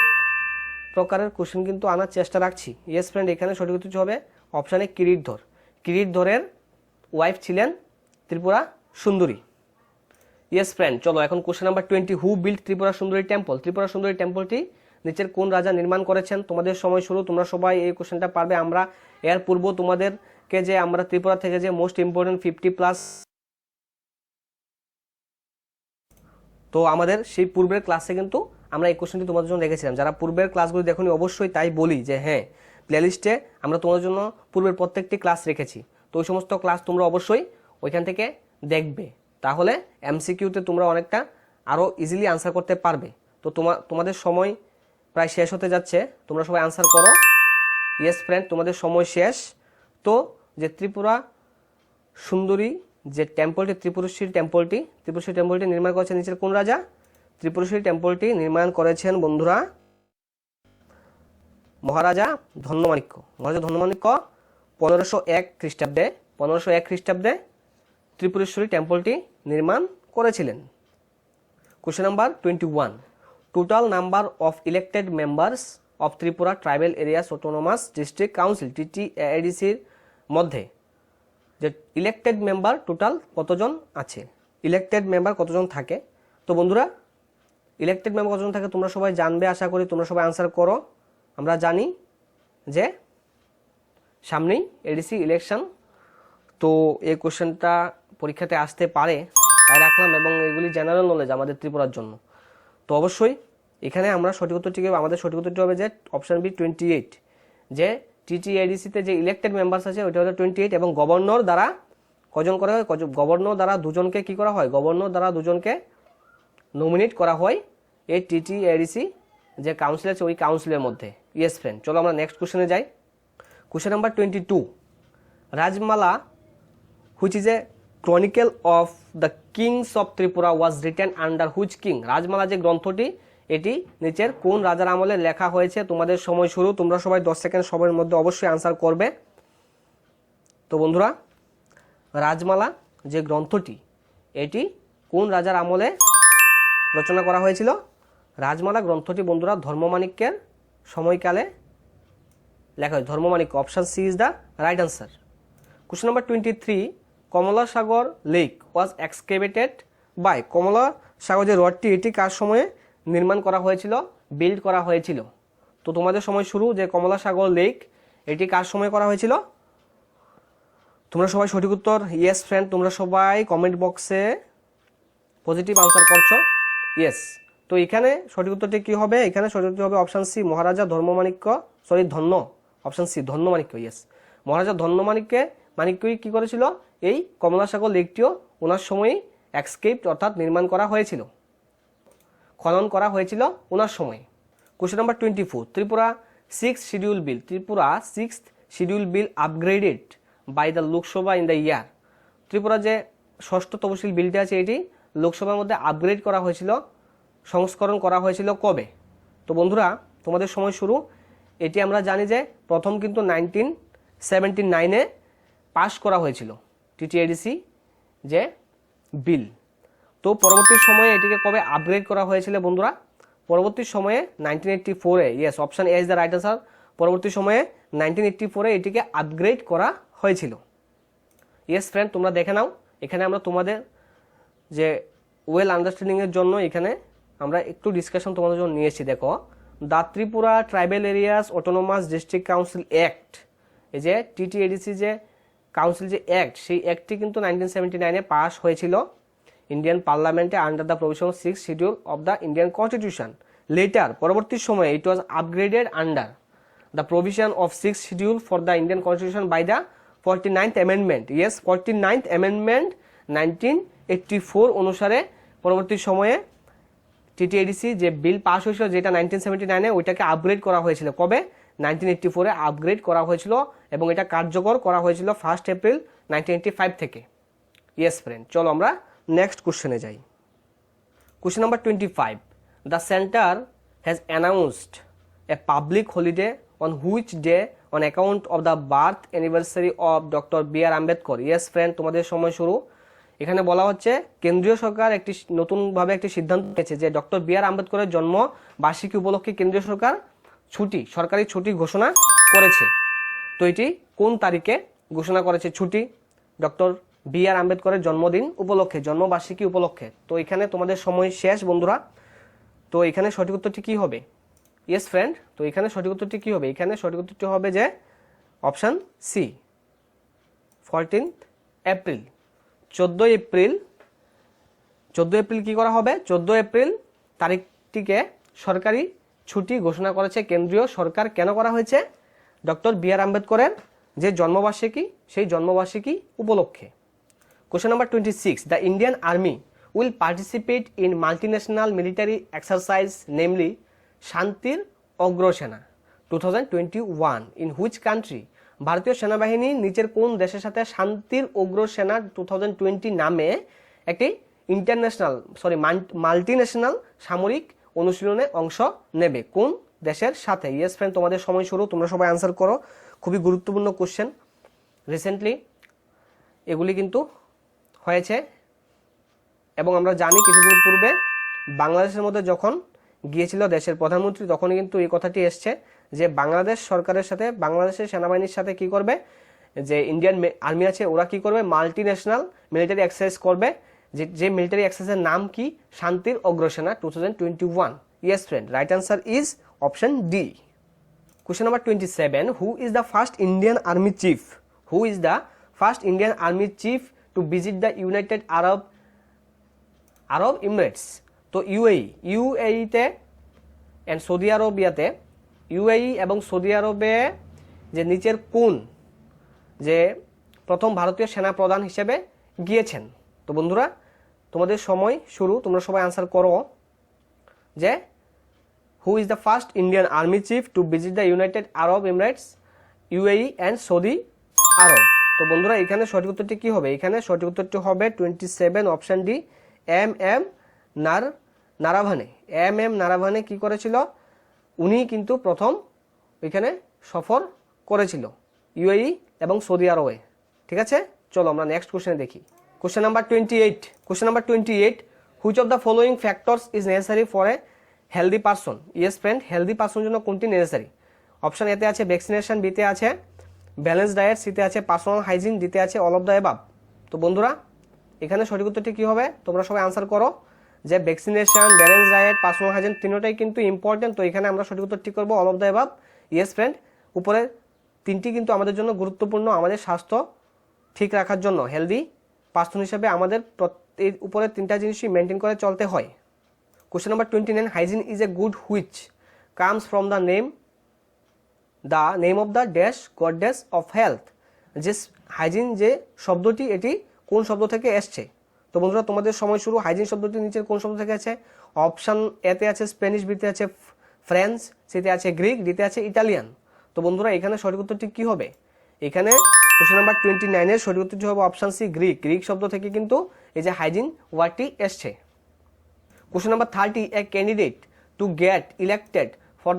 Speaker 1: প্রকারের কোশ্চেন কিন্তু আনার চেষ্টা রাখছি। ইয়েস ফ্রেন্ড, এখানে সঠিক উত্তর হবে অপশানে কিরিটধর। কিরিটধরের ওয়াইফ ছিলেন ত্রিপুরা সুন্দরী। ইয়েস ফ্রেন্ড, চলো এখন কোশ্চেন নাম্বার 20, হু বিল্ড ত্রিপুরা সুন্দরী টেম্পল। ত্রিপুরা সুন্দরী টেম্পলটি নিচের কোন রাজা নির্মাণ করেছেন? তোমাদের সময় শুরু, তোমরা সবাই এই কোশ্চেনটা পারবে। আমরা এর পূর্ব তোমাদেরকে যে আমরা ত্রিপুরা থেকে যে মোস্ট ইম্পর্টেন্ট 50+ তো আমাদের সেই পূর্বের ক্লাসে কিন্তু আমরা এই কোশ্চেনটি তোমাদের জন্য রেখেছিলাম। যারা পূর্বের ক্লাসগুলি দেখোনি অবশ্যই তাই বলি যে হ্যাঁ, প্লেলিস্টে আমরা তোমাদের জন্য পূর্বের প্রত্যেকটি ক্লাস রেখেছি। তো ওই সমস্ত ক্লাস তোমরা অবশ্যই ওইখান থেকে দেখবে, তাহলে এমসিকিউতে তোমরা অনেকটা আরও ইজিলি আনসার করতে পারবে। তো তোমাদের সময় প্রায় শেষ হতে যাচ্ছে, তোমরা সবাই আনসার করো। ইয়েস ফ্রেন্ড, তোমাদের সময় শেষ। তো যে ত্রিপুরা সুন্দরী যে টেম্পলটি, ত্রিপুরেশ্বরী টেম্পলটি নির্মাণ করেছেন নিচের কোন রাজা? ত্রিপুরেশ্বরী টেম্পলটি নির্মাণ করেছেন বন্ধুরা মহারাজা ধন্যমাণিক্য। 1501 খ্রিস্টাব্দে ত্রিপুরেশ্বরী টেম্পলটি নির্মাণ করেছিলেন। Question number 21, total number of elected members of Tripura tribal areas autonomous district council TTADCর মধ্যে যে ইলেক্টেড মেম্বার টোটাল কতজন আছে, ইলেক্টেড মেম্বার কতজন থাকে। তো বন্ধুরা ইলেক্টেড মেম্বার কতজন থাকে তোমরা সবাই জানবে, আশা করি তোমরা সবাই আনসার করো। আমরা জানি যে সামনেই এডিসি ইলেকশন, তো এই কোশ্চেনটা পরীক্ষাতে আসতে পারে তাই রাখলাম, এবং এগুলি জেনারেল নলেজ আমাদের ত্রিপুরার জন্য। তো অবশ্যই এখানে আমরা সঠিক উত্তরটি আমাদের সঠিক উত্তরটি হবে যে অপশন বি 28, যে TTADCতে যে ইলেক্টেড মেম্বার্স আছে ওইটা হলো 28, এবং গভর্নর দ্বারা কজন করা হয়, গভর্নর দ্বারা দুজনকে কি করা হয়, গভর্নর দ্বারা দুজনকে নমিনেট করা হয় এই TTADC যে কাউন্সিল আছে ওই কাউন্সিলের মধ্যে। ইয়েস ফ্রেন্ড, চলো আমরা নেক্সট কোশ্চেনে যাই। Question number 22, Rajmala which is a chronicle of the kings of Tripura was written under which king. Rajmala যে গ্রন্থটি এটি নিচের কোন রাজার আমলে লেখা হয়েছে। তোমাদের সময় শুরু, তোমরা সবাই 10 সেকেন্ড সময়ের মধ্যে অবশ্যই আনসার করবে। তো বন্ধুরা রাজমালা যে গ্রন্থটি এটি কোন রাজার আমলে রচনা করা হয়েছিল। রাজমালা গ্রন্থটি বন্ধুরা ধর্মমাণিক্যের সময়কালে লেখা হয়। Dharmamanikya, option C is the right answer. Question number 23, Kamala Sagar lake was excavated by. Kamala Sagar যে হ্রদটি এটি কার সময়ে নির্মাণ করা হয়েছিল, বিল্ড করা হয়েছিল। তো তোমাদের সময় শুরু, যে কমলা সাগর লেক এটি কার সময় করা হয়েছিল। তোমরা সবাই সঠিক উত্তর, ইয়েস ফ্রেন্ড, তোমরা সবাই কমেন্ট বক্সে পজিটিভ আনসার করছো। ইয়েস, তো এখানে সঠিক উত্তরটি কি হবে, এখানে সঠিক উত্তর হবে অপশন সি মহারাজা ধর্মমাণিক্য, সরি ধন্য, অপশন সি ধন্যমাণিক্য। ইয়েস, মহারাজা মাণিক্যই কি করেছিল, এই কমলাসাগর লেকটিও ওনার সময়ই এক্সকেপড অর্থাৎ নির্মাণ করা হয়েছিল, খনন করা হয়েছিল ওনার সময়। Question number 24, Tripura 6th schedule bill, Tripura 6th schedule bill upgraded by the Lok Sabha in the year. Tripura যে ষষ্ঠ তফসিল বিলটি আছে এটি লোকসভার মধ্যে আপগ্রেড করা হয়েছিল, সংস্করণ করা হয়েছিল কবে। তো বন্ধুরা তোমাদের সময় শুরু, এটি আমরা জানি যে প্রথম কিন্তু 1979-এ পাস করা হয়েছিল TTADC যে বিল। তো পরবর্তী সময়ে এটিকে কবে আপগ্রেড করা হয়েছিল বন্ধুরা, পরবর্তী সময়ে 1984-এ। Yes, option A is the right answer. পরবর্তী সময়ে 1984-এ এটিকে আপগ্রেড করা হয়েছিল। ইয়েস ফ্রেন্ড, তোমরা দেখে নাও, এখানে আমরা তোমাদের যে ওয়েল আন্ডারস্ট্যান্ডিংয়ের জন্য এখানে আমরা একটু ডিসকাশন তোমাদের জন্য নিয়েছি। দেখো, the Tripura tribal areas autonomous district council act, এই যে TTADC যে কাউন্সিল যে অ্যাক্ট, সেই অ্যাক্টটি কিন্তু 1979-এ পাস হয়েছিল ইন্ডিয়ান পার্লামেন্টে under the provision 6th schedule of the Indian constitution. Later পরবর্তী সময়ে it was upgraded under the provision of 6th schedule for the Indian constitution by the 49th amendment. Yes, 49th amendment 1984 অনুসারে পরবর্তী সময়ে TTADC যে bill pass হয়েছিল যেটা 1979-এ, ওইটাকে upgrade করা হয়েছিল কবে, 1984-এ আপগ্রেড করা হয়েছিল, এবং এটা কার্যকর করা হয়েছিল 1 এপ্রিল 1985 থেকে। ইয়েস ফ্রেন্ড, চলো আমরা নেক্সট কোশ্চেনে যাই। Question number 25, the centre has announced a public holiday on which day on account of the birth anniversary of doctor B.R. Ambedkar. Yes friend, তোমাদের সময় শুরু। এখানে বলা হচ্ছে কেন্দ্রীয় সরকার একটি নতুনভাবে একটি সিদ্ধান্ত নিয়েছে যে ডক্টর B.R. আম্বেদকরের জন্ম বার্ষিকী উপলক্ষে কেন্দ্রীয় সরকার ছুটি, সরকারি ছুটি ঘোষণা করেছে। তো এটি কোন তারিখে ঘোষণা করেছে ছুটি, ডক্টর B.R. আম্বেদকরের জন্মদিন উপলক্ষে, জন্মবার্ষিকী উপলক্ষে। তো এখানে তোমাদের সময় শেষ বন্ধুরা। তো এখানে সঠিক উত্তরটি কি হবে, ইয়েস ফ্রেন্ড, তো এখানে সঠিক উত্তরটি কি হবে, এখানে সঠিক উত্তরটি হবে যে অপশন সি 14 এপ্রিল। 14 এপ্রিল কি করা হবে, 14 এপ্রিল তারিখটিকে সরকারি ছুটি ঘোষণা করেছে কেন্দ্রীয় সরকার। কেন করা হয়েছে, ডক্টর B.R. আম্বেদকরের যে জন্মবার্ষিকী সেই জন্মবার্ষিকী উপলক্ষে। Question number 26, the Indian army will participate in multinational military exercise namely শান্তির অগ্রসেনা 2021 ইন হুইচ কান্ট্রি। ভারতীয় সেনাবাহিনী নিচের কোন দেশের সাথে শান্তির অগ্রসেনা 2020 নামে একটি মাল্টিন্যাশনাল সামরিক অনুশীলনে অংশ নেবে, কোন দেশের সাথে। ইয়েস ফ্রেন্ড, তোমাদের সময় শুরু, তোমরা সবাই আনসার করো। খুবই গুরুত্বপূর্ণ কোশ্চেন, রিসেন্টলি এগুলি কিন্তু হয়েছে, এবং আমরা জানি কিছুদিন পূর্বে বাংলাদেশের মধ্যে যখন গিয়েছিল দেশের প্রধানমন্ত্রী, তখনই কিন্তু এই কথাটি এসছে যে বাংলাদেশ সরকারের সাথে, বাংলাদেশের সেনাবাহিনীর সাথে কি করবে, যে ইন্ডিয়ান আর্মি আছে ওরা কি করবে, মাল্টি ন্যাশনাল মিলিটারি এক্সারসাইজ করবে। যে মিলিটারি এক্সারসাইজের নাম কি, শান্তির অগ্রসেনা 2021। Yes friend, right answer is option D. Question number 27. Who is the first Indian Army Chief? Who is the first Indian Army Chief to visit the United Arab Emirates? তো UAE তে and Saudi আরবিয়াতে, UAE এবং Saudi আরবে যে নিচের কোন যে প্রথম ভারতীয় সেনা প্রধান হিসেবে গিয়েছেন? তো বন্ধুরা তোমাদের সময় শুরু, তোমরা সবাই আনসার করো যে Who is the first Indian Army Chief to visit the United Arab Emirates, UAE and Saudi Arab? তো বন্ধুরা এখানে সঠিক উত্তরটি কি হবে? এখানে সঠিক উত্তরটি হবে 27 option D, M Naravane. M Naravane কি করেছিল? উনি কিন্তু প্রথম এখানে সফর করেছিল UAE এবং সৌদি আরবে। ঠিক আছে, চলো আমরা নেক্সট কোশ্চেনে দেখি। Question number 28, which of the following factors is necessary for a healthy person? Yes friend, healthy পারসনের জন্য কোনটি নেসেসারি? অপশন এতে আছে ভ্যাকসিনেশন, বিতে আছে ব্যালেন্স ডায়েট, সিতে আছে পার্সোনাল হাইজিন, দিতে আছে অল অফ দ্য অ্যাবাভ। তো বন্ধুরা এখানে সঠিক উত্তরটি কি হবে? তোমরা সবাই আনসার করো যে vaccination, balance diet, personal hygiene তিনটাই কিন্তু ইম্পর্টেন্ট। তো এখানে আমরা সঠিক উত্তরটি করবো all of the above. Yes friend, উপরে তিনটি কিন্তু আমাদের জন্য গুরুত্বপূর্ণ, আমাদের স্বাস্থ্য ঠিক রাখার জন্য হেলদি পার্সন হিসেবে আমাদের এই উপরে তিনটা জিনিসই মেনটেন করে চলতে হয়। Question number 29. Hygiene is a good which comes from the name of the dash goddess of health. যে হাইজিন যে শব্দটি, এটি কোন শব্দ থেকে এসছে? তো বন্ধুরা তোমাদের সময় শুরু। হাইজিন শব্দটি নিচের কোন শব্দ থেকে আছে? অপশন এতে আছে স্প্যানিশ, বিতে আছে ফ্রেঞ্চ, সিতে আছে গ্রিক, ডিতে আছে ইটালিয়ান। তো বন্ধুরা এখানে সঠিক উত্তরটি কি হবে? এখানে কোশ্চেন নাম্বার 29 এর সঠিক উত্তরটি হবে অপশন সি, গ্রিক শব্দ থেকে কিন্তু এই যে হাইজিন ওয়ার্ডটি এসছে। Question number 30. A candidate to get elected for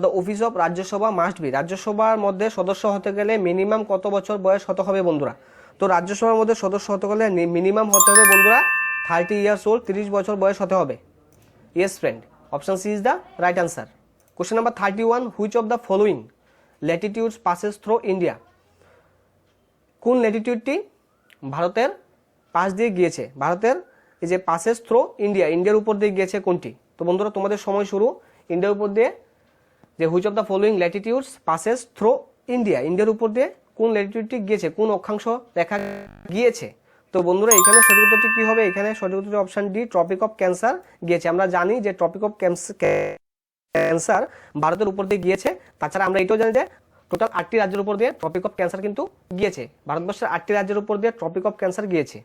Speaker 1: the office of Rajya Sabha must be, রাজ্যসভার মধ্যে সদস্য হতে গেলে মিনিমাম কত বছর বয়স হতে হবে বন্ধুরা? তো রাজ্যসভার মধ্যে সদস্য হতে গেলে মিনিমাম হতে হবে বন্ধুরা 30 years old, 30 বছর বয়স হতে হবে। Yes friend, option C is the right answer. Question number 31. Which of the following latitudes passes through India? কোন ল্যাটিটিউডটি ভারতের পাশ দিয়ে গিয়েছে? ভারতের এই যে পাসেস থ্রু ইন্ডিয়ার উপর দিয়ে গিয়েছে কোনটি? তো বন্ধুরা তোমাদের সময় শুরু। ইন্ডিয়ার উপর দিয়ে যে which of the following latitudes passes through ইন্ডিয়ার উপর দিয়ে কোন ল্যাটিটিউডটি গিয়েছে, কোন অক্ষাংশ রেখা গিয়েছে? তো বন্ধুরা এখানে সঠিক উত্তরটি কি হবে? এখানে সঠিক উত্তরটি option D, tropic of cancer গিয়েছে। আমরা জানি যে ট্রপিক অফ ক্যান্সার ভারতের উপর দিয়ে গিয়েছে। তাছাড়া আমরা এটাও জানি যে টোটাল 8টি রাজ্যের উপর দিয়ে ট্রপিক অফ ক্যান্সার কিন্তু গিয়েছে। ভারতবর্ষের 8টি রাজ্যের উপর দিয়ে ট্রপিক অফ ক্যান্সার গিয়েছে।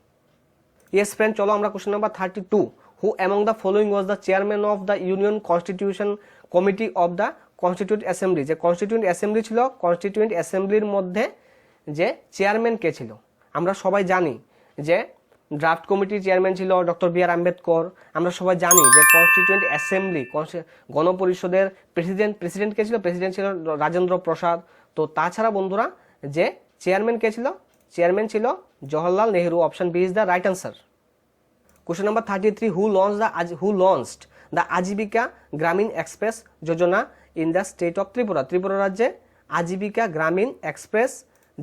Speaker 1: ইয়েস ফ্রেন্ড, চলো আমরা question number 32. Who among the following was the chairman of the union constitution committee of the constituent assembly? যে কনস্টিটিউয়েন্ট অ্যাসেম্বলি ছিল, কনস্টিটিউয়েন্ট অ্যাসেম্বলির মধ্যে যে চেয়ারম্যান কে ছিল? আমরা সবাই জানি যে ড্রাফট কমিটির চেয়ারম্যান ছিল ডক্টর বি আর আম্বেদকর। আমরা সবাই জানি যে কনস্টিটিউয়েন্ট অ্যাসেম্বলি গণপরিষদের প্রেসিডেন্ট কে ছিল? প্রেসিডেন্ট ছিল রাজেন্দ্র প্রসাদ। তো তাছাড়া বন্ধুরা যে চেয়ারম্যান কে ছিল? চেয়ারম্যান ছিল Jawaharlal Nehru. Option B is the right answer. Question number 33. Who launched the Aajeevika Grameen express Yojana in the state of Tripura? Tripura রাজ্যে আজীবিকা গ্রামীণ এক্সপ্রেস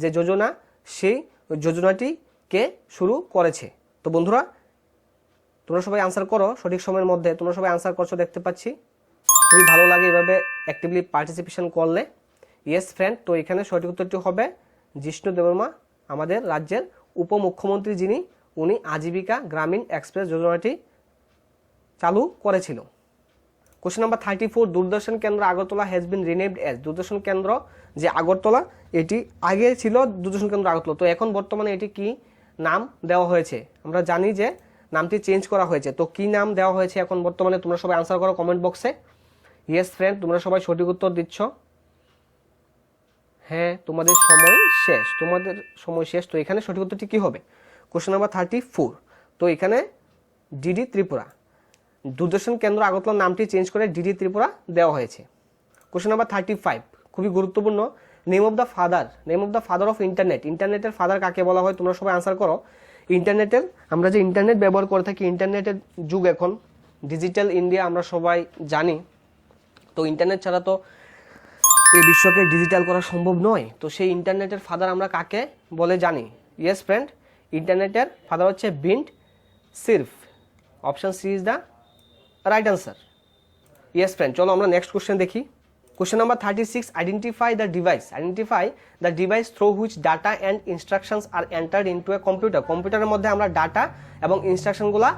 Speaker 1: যে যোজনা, সেই যোজনাটি কে শুরু করেছে? তো বন্ধুরা তোমরা সবাই আনসার করো সঠিক সময়ের মধ্যে। তোমরা সবাই আনসার করছো দেখতে পাচ্ছি, খুবই ভালো লাগে এভাবে অ্যাক্টিভলি পার্টিসিপেশন করলে। ইয়েস ফ্রেন্ড, তো এখানে সঠিক উত্তরটি হবে জিষ্ণু দেববর্মা, আমাদের রাজ্যের উপমুখ্যমন্ত্রী যিনি, উনি আজীবিকা গ্রামীণ এক্সপ্রেস যোজনাটি চালু করেছিল। Question number 34. Doordarshan Kendra Agartala has been renamed as? Doordarshan Kendra যে আগরতলা, এটি আগে ছিল দূরদর্শন কেন্দ্র আগরতলা, তো এখন বর্তমানে এটি কি নাম দেওয়া হয়েছে? আমরা জানি যে নামটি চেঞ্জ করা হয়েছে। তো কি নাম দেওয়া হয়েছে এখন বর্তমানে? তোমরা সবাই আনসার করো কমেন্ট বক্সে। ইয়েস ফ্রেন্ড, তোমরা সবাই সঠিক উত্তর দিচ্ছ। হ্যাঁ, তোমাদের সময় শেষ। তো এখানে সঠিক উত্তরটি কি হবে? Question number 34. তো এখানে ডিডি ত্রিপুরা, দূরদর্শন কেন্দ্র আগরতলার নামটি চেঞ্জ করে ডিডি ত্রিপুরা দেওয়া হয়েছে। কোশ্চেন নাম্বার 35, খুবই গুরুত্বপূর্ণ। Name of the father of internet? ইন্টারনেটের ফাদার কাকে বলা হয়? তোমরা সবাই আনসার করো। আমরা যে ইন্টারনেট ব্যবহার করে থাকি, ইন্টারনেটের যুগ এখন, ডিজিটাল ইন্ডিয়া আমরা সবাই জানি। তো ইন্টারনেট ছাড়া তো এই বিশ্বকে ডিজিটাল করা সম্ভব নয়। তো সেই ইন্টারনেটের ফাদার আমরা কাকে বলে জানি? ইয়েস ফ্রেন্ড, ইন্টারনেটের ফাদার হচ্ছে Vint Cerf. Option C is the right answer. Yes friend, চলো আমরা নেক্সট কোশ্চেন দেখি। Question number 36, identify the device through which data and instructions are entered into a computer. কম্পিউটারের মধ্যে আমরা ডাটা এবং ইনস্ট্রাকশনগুলা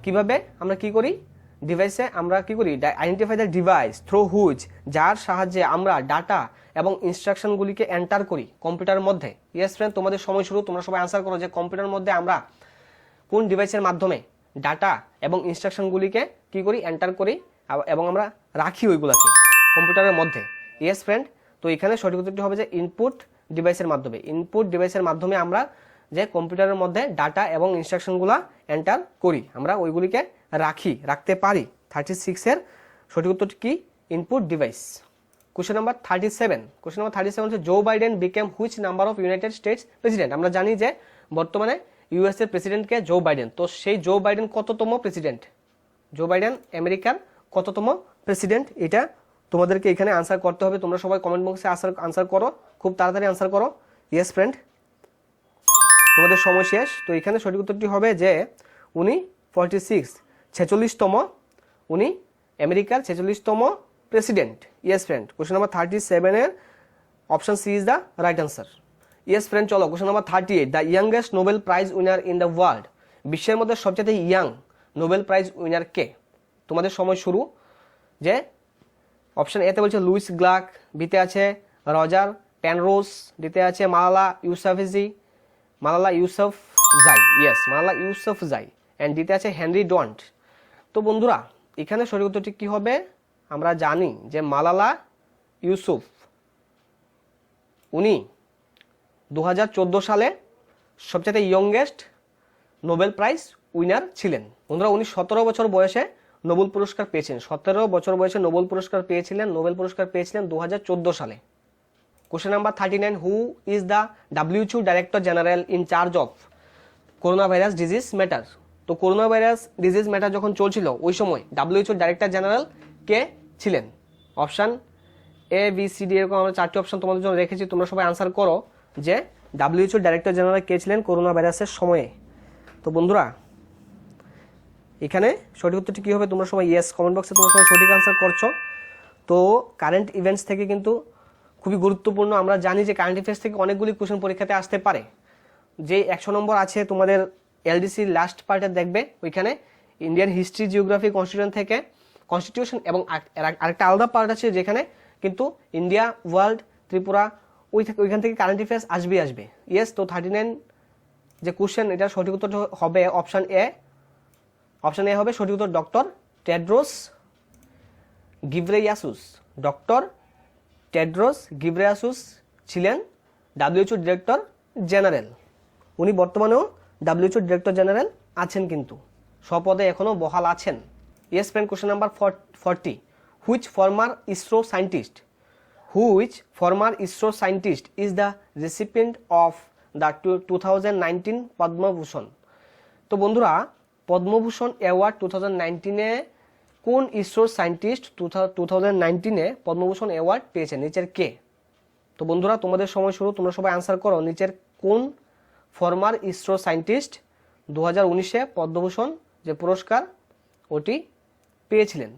Speaker 1: কিভাবে আমরা কি করি, ডিভাইসে আমরা কি করি, identify the device through which, যার সাহায্যে আমরা ডাটা এবং ইনস্ট্রাকশনগুলিকে এন্টার করি কম্পিউটারের মধ্যে। ইয়েস ফ্রেন্ড, তোমাদের সময় শুরু, তোমরা সবাই আনসার করো যে কম্পিউটারের মধ্যে আমরা কোন ডিভাইসের মাধ্যমে ডাটা এবং ইনস্ট্রাকশনগুলিকে কি করি, এন্টার করি এবং আমরা রাখি ওইগুলাকে কম্পিউটারের মধ্যে। ইয়েস ফ্রেন্ড, তো এখানে সঠিক উত্তরটি হবে যে ইনপুট ডিভাইসের মাধ্যমে। ইনপুট ডিভাইসের মাধ্যমে আমরা যে কম্পিউটারের মধ্যে ডাটা এবং ইনস্ট্রাকশনগুলো এন্টার করি, আমরা ওইগুলিকে রাখতে পারি। 36 এর সঠিক উত্তরটি কি? Input device. কোশ্চেন নাম্বার 37 হচ্ছে Joe Biden became which number of United States president. আমরা জানি যে বর্তমানে ইউএস এর প্রেসিডেন্টকে জো বাইডেন। তো সেই জো বাইডেন কততম প্রেসিডেন্ট? জো বাইডেন আমেরিকার কততম প্রেসিডেন্ট? এটা তোমাদেরকে এখানে আনসার করতে হবে। তোমরা সবাই কমেন্ট বক্সে আনসার করো, খুব তাড়াতাড়ি আনসার করো। ইয়েস ফ্রেন্ড, তোমাদের সময় শেষ। তো এখানে সঠিক উত্তরটি হবে যে উনি 46তম, উনি আমেরিকার 46তম president. Yes friend, question number 37 এর option C is the right answer. Yes friend, চলো question number 38, the youngest Nobel prize winner in the world. বিশ্বের মধ্যে সবচেয়ে ইয়াং নোবেল প্রাইজ উইনার কে? তোমাদের সময় শুরু। যে অপশন এতে বলছে লুইস গ্লাক, বিতে আছে রজার পেনরোজ, ডিতে আছে মালালা ইউসুফজাই। ইয়েস, মালালা ইউসুফজাই। অ্যান্ড ডিতে আছে হেনরি ডন্ট। তো বন্ধুরা, এখানে সঠিক উত্তরটি কি হবে? আমরা জানি যে মালালা ইউসুফ, উনি 2014 সালে সবচেয়ে ইয়ংগেস্ট নোবেল প্রাইজ উইনার ছিলেন। বন্ধুরা, উনি 17 বছর বয়সে নোবেল পুরস্কার পেয়েছেন। 17 বছর বয়সে নোবেল পুরস্কার পেয়েছিলেন 2014 সালে। Question number 39, who is the WHO director general in charge of corona virus disease matter. তো করোনা ভাইরাস ডিজিজ ম্যাটার যখন চলছিল ওই সময় WHO ডাইরেক্টর জেনারেল কে ছিলেন? Option A B C D, এরকম আমরা 4টি অপশন তোমাদের জন্য রেখেছি। তোমরা সবাই আনসার করো যে WHO ডাইরেক্টর জেনারেল কে ছিলেন করোনা ভাইরাসের সময়ে। তো বন্ধুরা, এখানে সঠিক উত্তরটি কী হবে? তোমরা সবাই ইয়েস কমেন্ট বক্সে তোমরা সবাই সঠিক আনসার করছো। তো কারেন্ট ইভেন্টস থেকে কিন্তু খুবই গুরুত্বপূর্ণ। আমরা জানি যে কারেন্ট ইভেন্টস থেকে অনেকগুলি কোশ্চেন পরীক্ষাতে আসতে পারে। যে 100 নম্বর আছে তোমাদের এলডিসি লাস্ট পার্টে দেখবে, ওইখানে ইন্ডিয়ান হিস্ট্রি, জিওগ্রাফি, কনস্টিটিউশন এবং আরেকটা আলাদা পার্ট আছে যেখানে কিন্তু ইন্ডিয়া, ওয়ার্ল্ড, ত্রিপুরা, ওইখান থেকে কারেন্ট অ্যাফেয়ার্স আসবে। ইয়েস, তো 39 যে কোশ্চেন, এটা সঠিক উত্তর হবে অপশন এ হবে সঠিক উত্তর ডক্টর টেড্রোস গিব্রেয়াসুস ছিলেন WHO ডিরেক্টর জেনারেল। উনি বর্তমানেও WHO ডিরেক্টর জেনারেল আছেন, কিন্তু স্বপদে এখনও বহাল আছেন। Yes friend, question number 40, which former ISRO scientist is the recipient of the 2019 Padma Bhushan. তো বন্ধুরা, পদ্মভূষণ অ্যাওয়ার্ড 2019-এ কোন ইসরো সায়েন্টিস্ট 2019-এ পদ্মভূষণ অ্যাওয়ার্ড পেয়েছেন? নিচের কে? তো বন্ধুরা, তোমাদের সময় শুরু, তোমরা সবাই আনসার করো। নিচের কোন ফর্মার ইসরো সায়েন্টিস্ট 2019-এ পদ্মভূষণ যে পুরস্কার ওটি পেয়েছিলেন?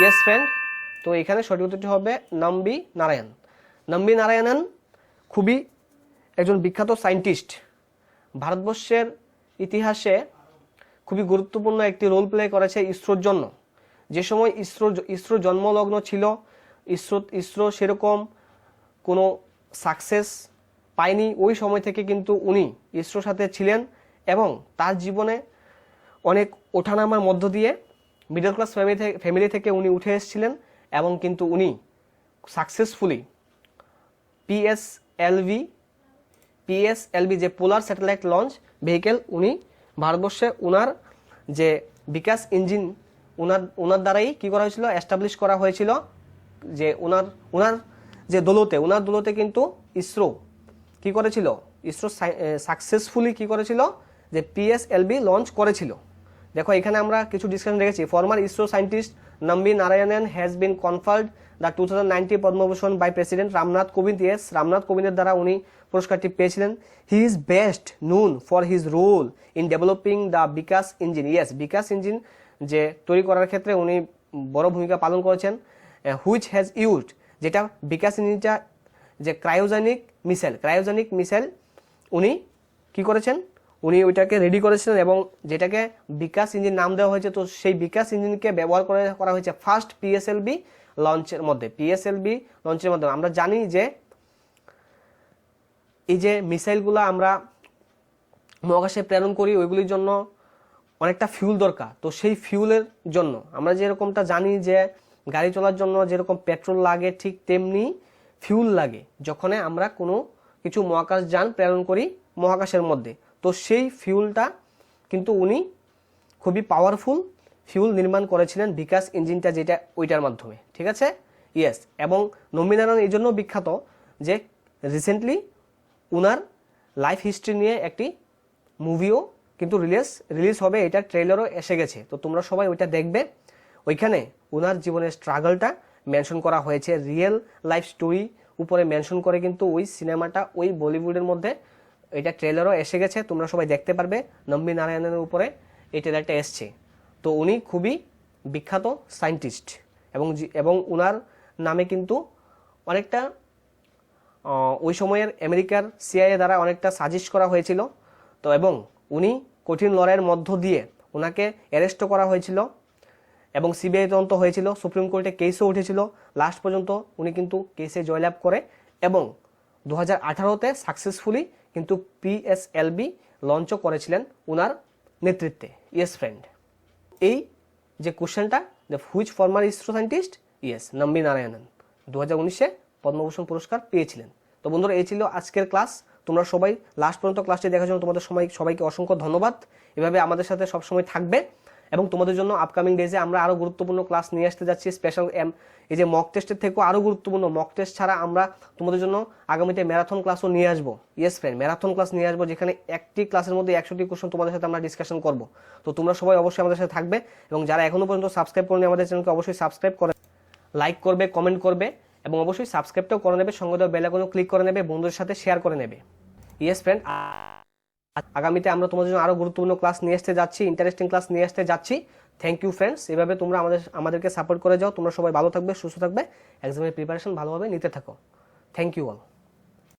Speaker 1: ইয়েস ফ্রেন্ড, তো এখানে সঠিক উত্তরটি হবে নাম্বি নারায়ণন। খুবই একজন বিখ্যাত সায়েন্টিস্ট। ভারতবর্ষের ইতিহাসে খুবই গুরুত্বপূর্ণ একটি রোল প্লে করেছে ইসরোর জন্য। যে সময় ইসরো জন্মলগ্ন ছিল, ইসরো সেরকম কোনো সাকসেস পায়নি। ওই সময় থেকে কিন্তু উনি ইসরোর সাথে ছিলেন এবং তার জীবনে অনেক ওঠানামার মধ্য দিয়ে মিডল ক্লাস ফ্যামিলি থেকে উনি উঠে এসেছিলেন এবং কিন্তু উনি সাকসেসফুলি পিএসএলভি যে পোলার স্যাটেলাইট লঞ্চ ভেহিকেল, উনি ভারতবর্ষে উনার যে বিকাশ ইঞ্জিন উনার দ্বারাই কী করা হয়েছিল, এস্টাবলিশ করা হয়েছিল। যে উনার দৌলতে কিন্তু ইসরো কী করেছিল, ইসরো সাকসেসফুলি কী করেছিল, যে পিএসএলভি লঞ্চ করেছিল। দেখো এখানে আমরা কিছু ডিসকাশন রেখেছি। Former ISRO scientist Nambi Narayanan has been conferred the 2019 Padma Bhushan by president Ramnath Kovind. Yes, Ramnath কোবিন্দের দ্বারা উনি পুরস্কারটি পেয়েছিলেন। He is best known for his role in developing the Vikas engine. Yes, Vikas engine যে তৈরি করার ক্ষেত্রে উনি বড় ভূমিকা পালন করেছেন। হুইচ হ্যাজ ইউজড, যেটা বিকাশ ইঞ্জিনটা যে ক্রায়োজেনিক মিসাইল উনি কি করেছেন, উনি ওইটাকে রেডি করেছিলেন এবং যেটাকে বিকাশ ইঞ্জিন নাম দেওয়া হয়েছে। তো সেই বিকাশ ইঞ্জিনকে ব্যবহার করা হয়েছে ফার্স্ট পিএসএলভি লঞ্চের মধ্যে। আমরা জানি যে এই যে মিসাইলগুলো আমরা মহাকাশে প্রেরণ করি ওইগুলির জন্য অনেকটা ফিউল দরকার। তো সেই ফিউলের জন্য আমরা যেরকমটা জানি যে গাড়ি চলার জন্য যেরকম পেট্রোল লাগে, ঠিক তেমনি ফিউল লাগে যখন আমরা কোনো কিছু মহাকাশ যান প্রেরণ করি মহাকাশের মধ্যে। তো সেই ফিউলটা কিন্তু উনি খুবই পাওয়ারফুল ফিউল নির্মাণ করেছিলেন বিকাশ ইঞ্জিনটা, যেটা ওইটার মাধ্যমে। ঠিক আছে, ইয়েস। এবং নম্বি নারায়ণ এই জন্য বিখ্যাত যে রিসেন্টলি উনার লাইফ হিস্ট্রি নিয়ে একটি মুভিও কিন্তু রিলিজ হবে, এটা ট্রেলারও এসে গেছে। তো তোমরা সবাই ওইটা দেখবে। ওইখানে উনার জীবনের স্ট্রাগলটা মেনশন করা হয়েছে, রিয়েল লাইফ স্টোরি উপরে মেনশন করে কিন্তু ওই সিনেমাটা ওই বলিউডের মধ্যে এটা ট্রেলারও এসে গেছে, তোমরা সবাই দেখতে পারবে। নম্বি নারায়ণের উপরে এই ট্রেলারটা এসছে। তো উনি খুবই বিখ্যাত সায়েন্টিস্ট এবং উনার নামে কিন্তু অনেকটা ওই সময়ের আমেরিকার সিআইএ দ্বারা অনেকটা সাজেস্ট করা হয়েছিল। তো এবং উনি কঠিন লড়াইয়ের মধ্য দিয়ে ওনাকে অ্যারেস্টও করা হয়েছিল এবং সিবিআই তদন্ত হয়েছিল, সুপ্রিম কোর্টে কেসও উঠেছিল। লাস্ট পর্যন্ত উনি কিন্তু কেসে জয়লাভ করে এবং 2018-তে সাকসেসফুলি কিন্তু পিএসএলভি লঞ্চও করেছিলেন উনার নেতৃত্বে। ইয়েস ফ্রেন্ড, এই যে কোশ্চেনটা, যে which former ISRO scientist, yes Nambi Narayanan 2019-এ পদ্মভূষণ পুরস্কার পেয়েছিলেন। তো বন্ধুরা, এই ছিল আজকের ক্লাস। তোমরা সবাই লাস্ট পর্যন্ত ক্লাসটি দেখার জন্য তোমাদের সবাইকে অসংখ্য ধন্যবাদ। এভাবে আমাদের সাথে সবসময় থাকবে এবং তোমাদের জন্য আপকামিং ডেজে আমরা আরও গুরুত্বপূর্ণ ক্লাস নিয়ে আসতে যাচ্ছি। স্পেশাল এই যে মক টেস্টের থেকেও আরও গুরুত্বপূর্ণ মক টেস্ট ছাড়া আমরা তোমাদের জন্য আগামীতে ম্যারাথন ক্লাসও নিয়ে আসবো। ইয়েস ফ্রেন্ড, ম্যারাথন ক্লাস নিয়ে আসবো, যেখানে একটি ক্লাসের মধ্যে 100টি কোশ্চেন তোমাদের সাথে আমরা ডিসকাশন করব। তো তোমরা সবাই অবশ্যই আমাদের সাথে থাকবে এবং যারা এখনো পর্যন্ত সাবস্ক্রাইব করেনি আমাদের চ্যানেলকে অবশ্যই সাবস্ক্রাইব করে লাইক করবে, কমেন্ট করবে এবং অবশ্যই সাবস্ক্রাইবটাও করে নেবে, সঙ্গে দেওয়া বেল আইকনও ক্লিক করে নেবে, বন্ধুদের সাথে শেয়ার করে নেবে। ইয়েস ফ্রেন্ড, আগামীতে আমরা তোমাদের জন্য আরও গুরুত্বপূর্ণ ক্লাস নিয়ে আসতে যাচ্ছি, ইন্টারেস্টিং ক্লাস নিয়ে আসতে যাচ্ছি। থ্যাংক ইউ ফ্রেন্ডস, এভাবে তোমরা আমাদেরকে সাপোর্ট করে যাও। তোমরা সবাই ভালো থাকবে, সুস্থ থাকবে, এক্সামের প্রিপারেশন ভালোভাবে নিতে থাকো। Thank you all.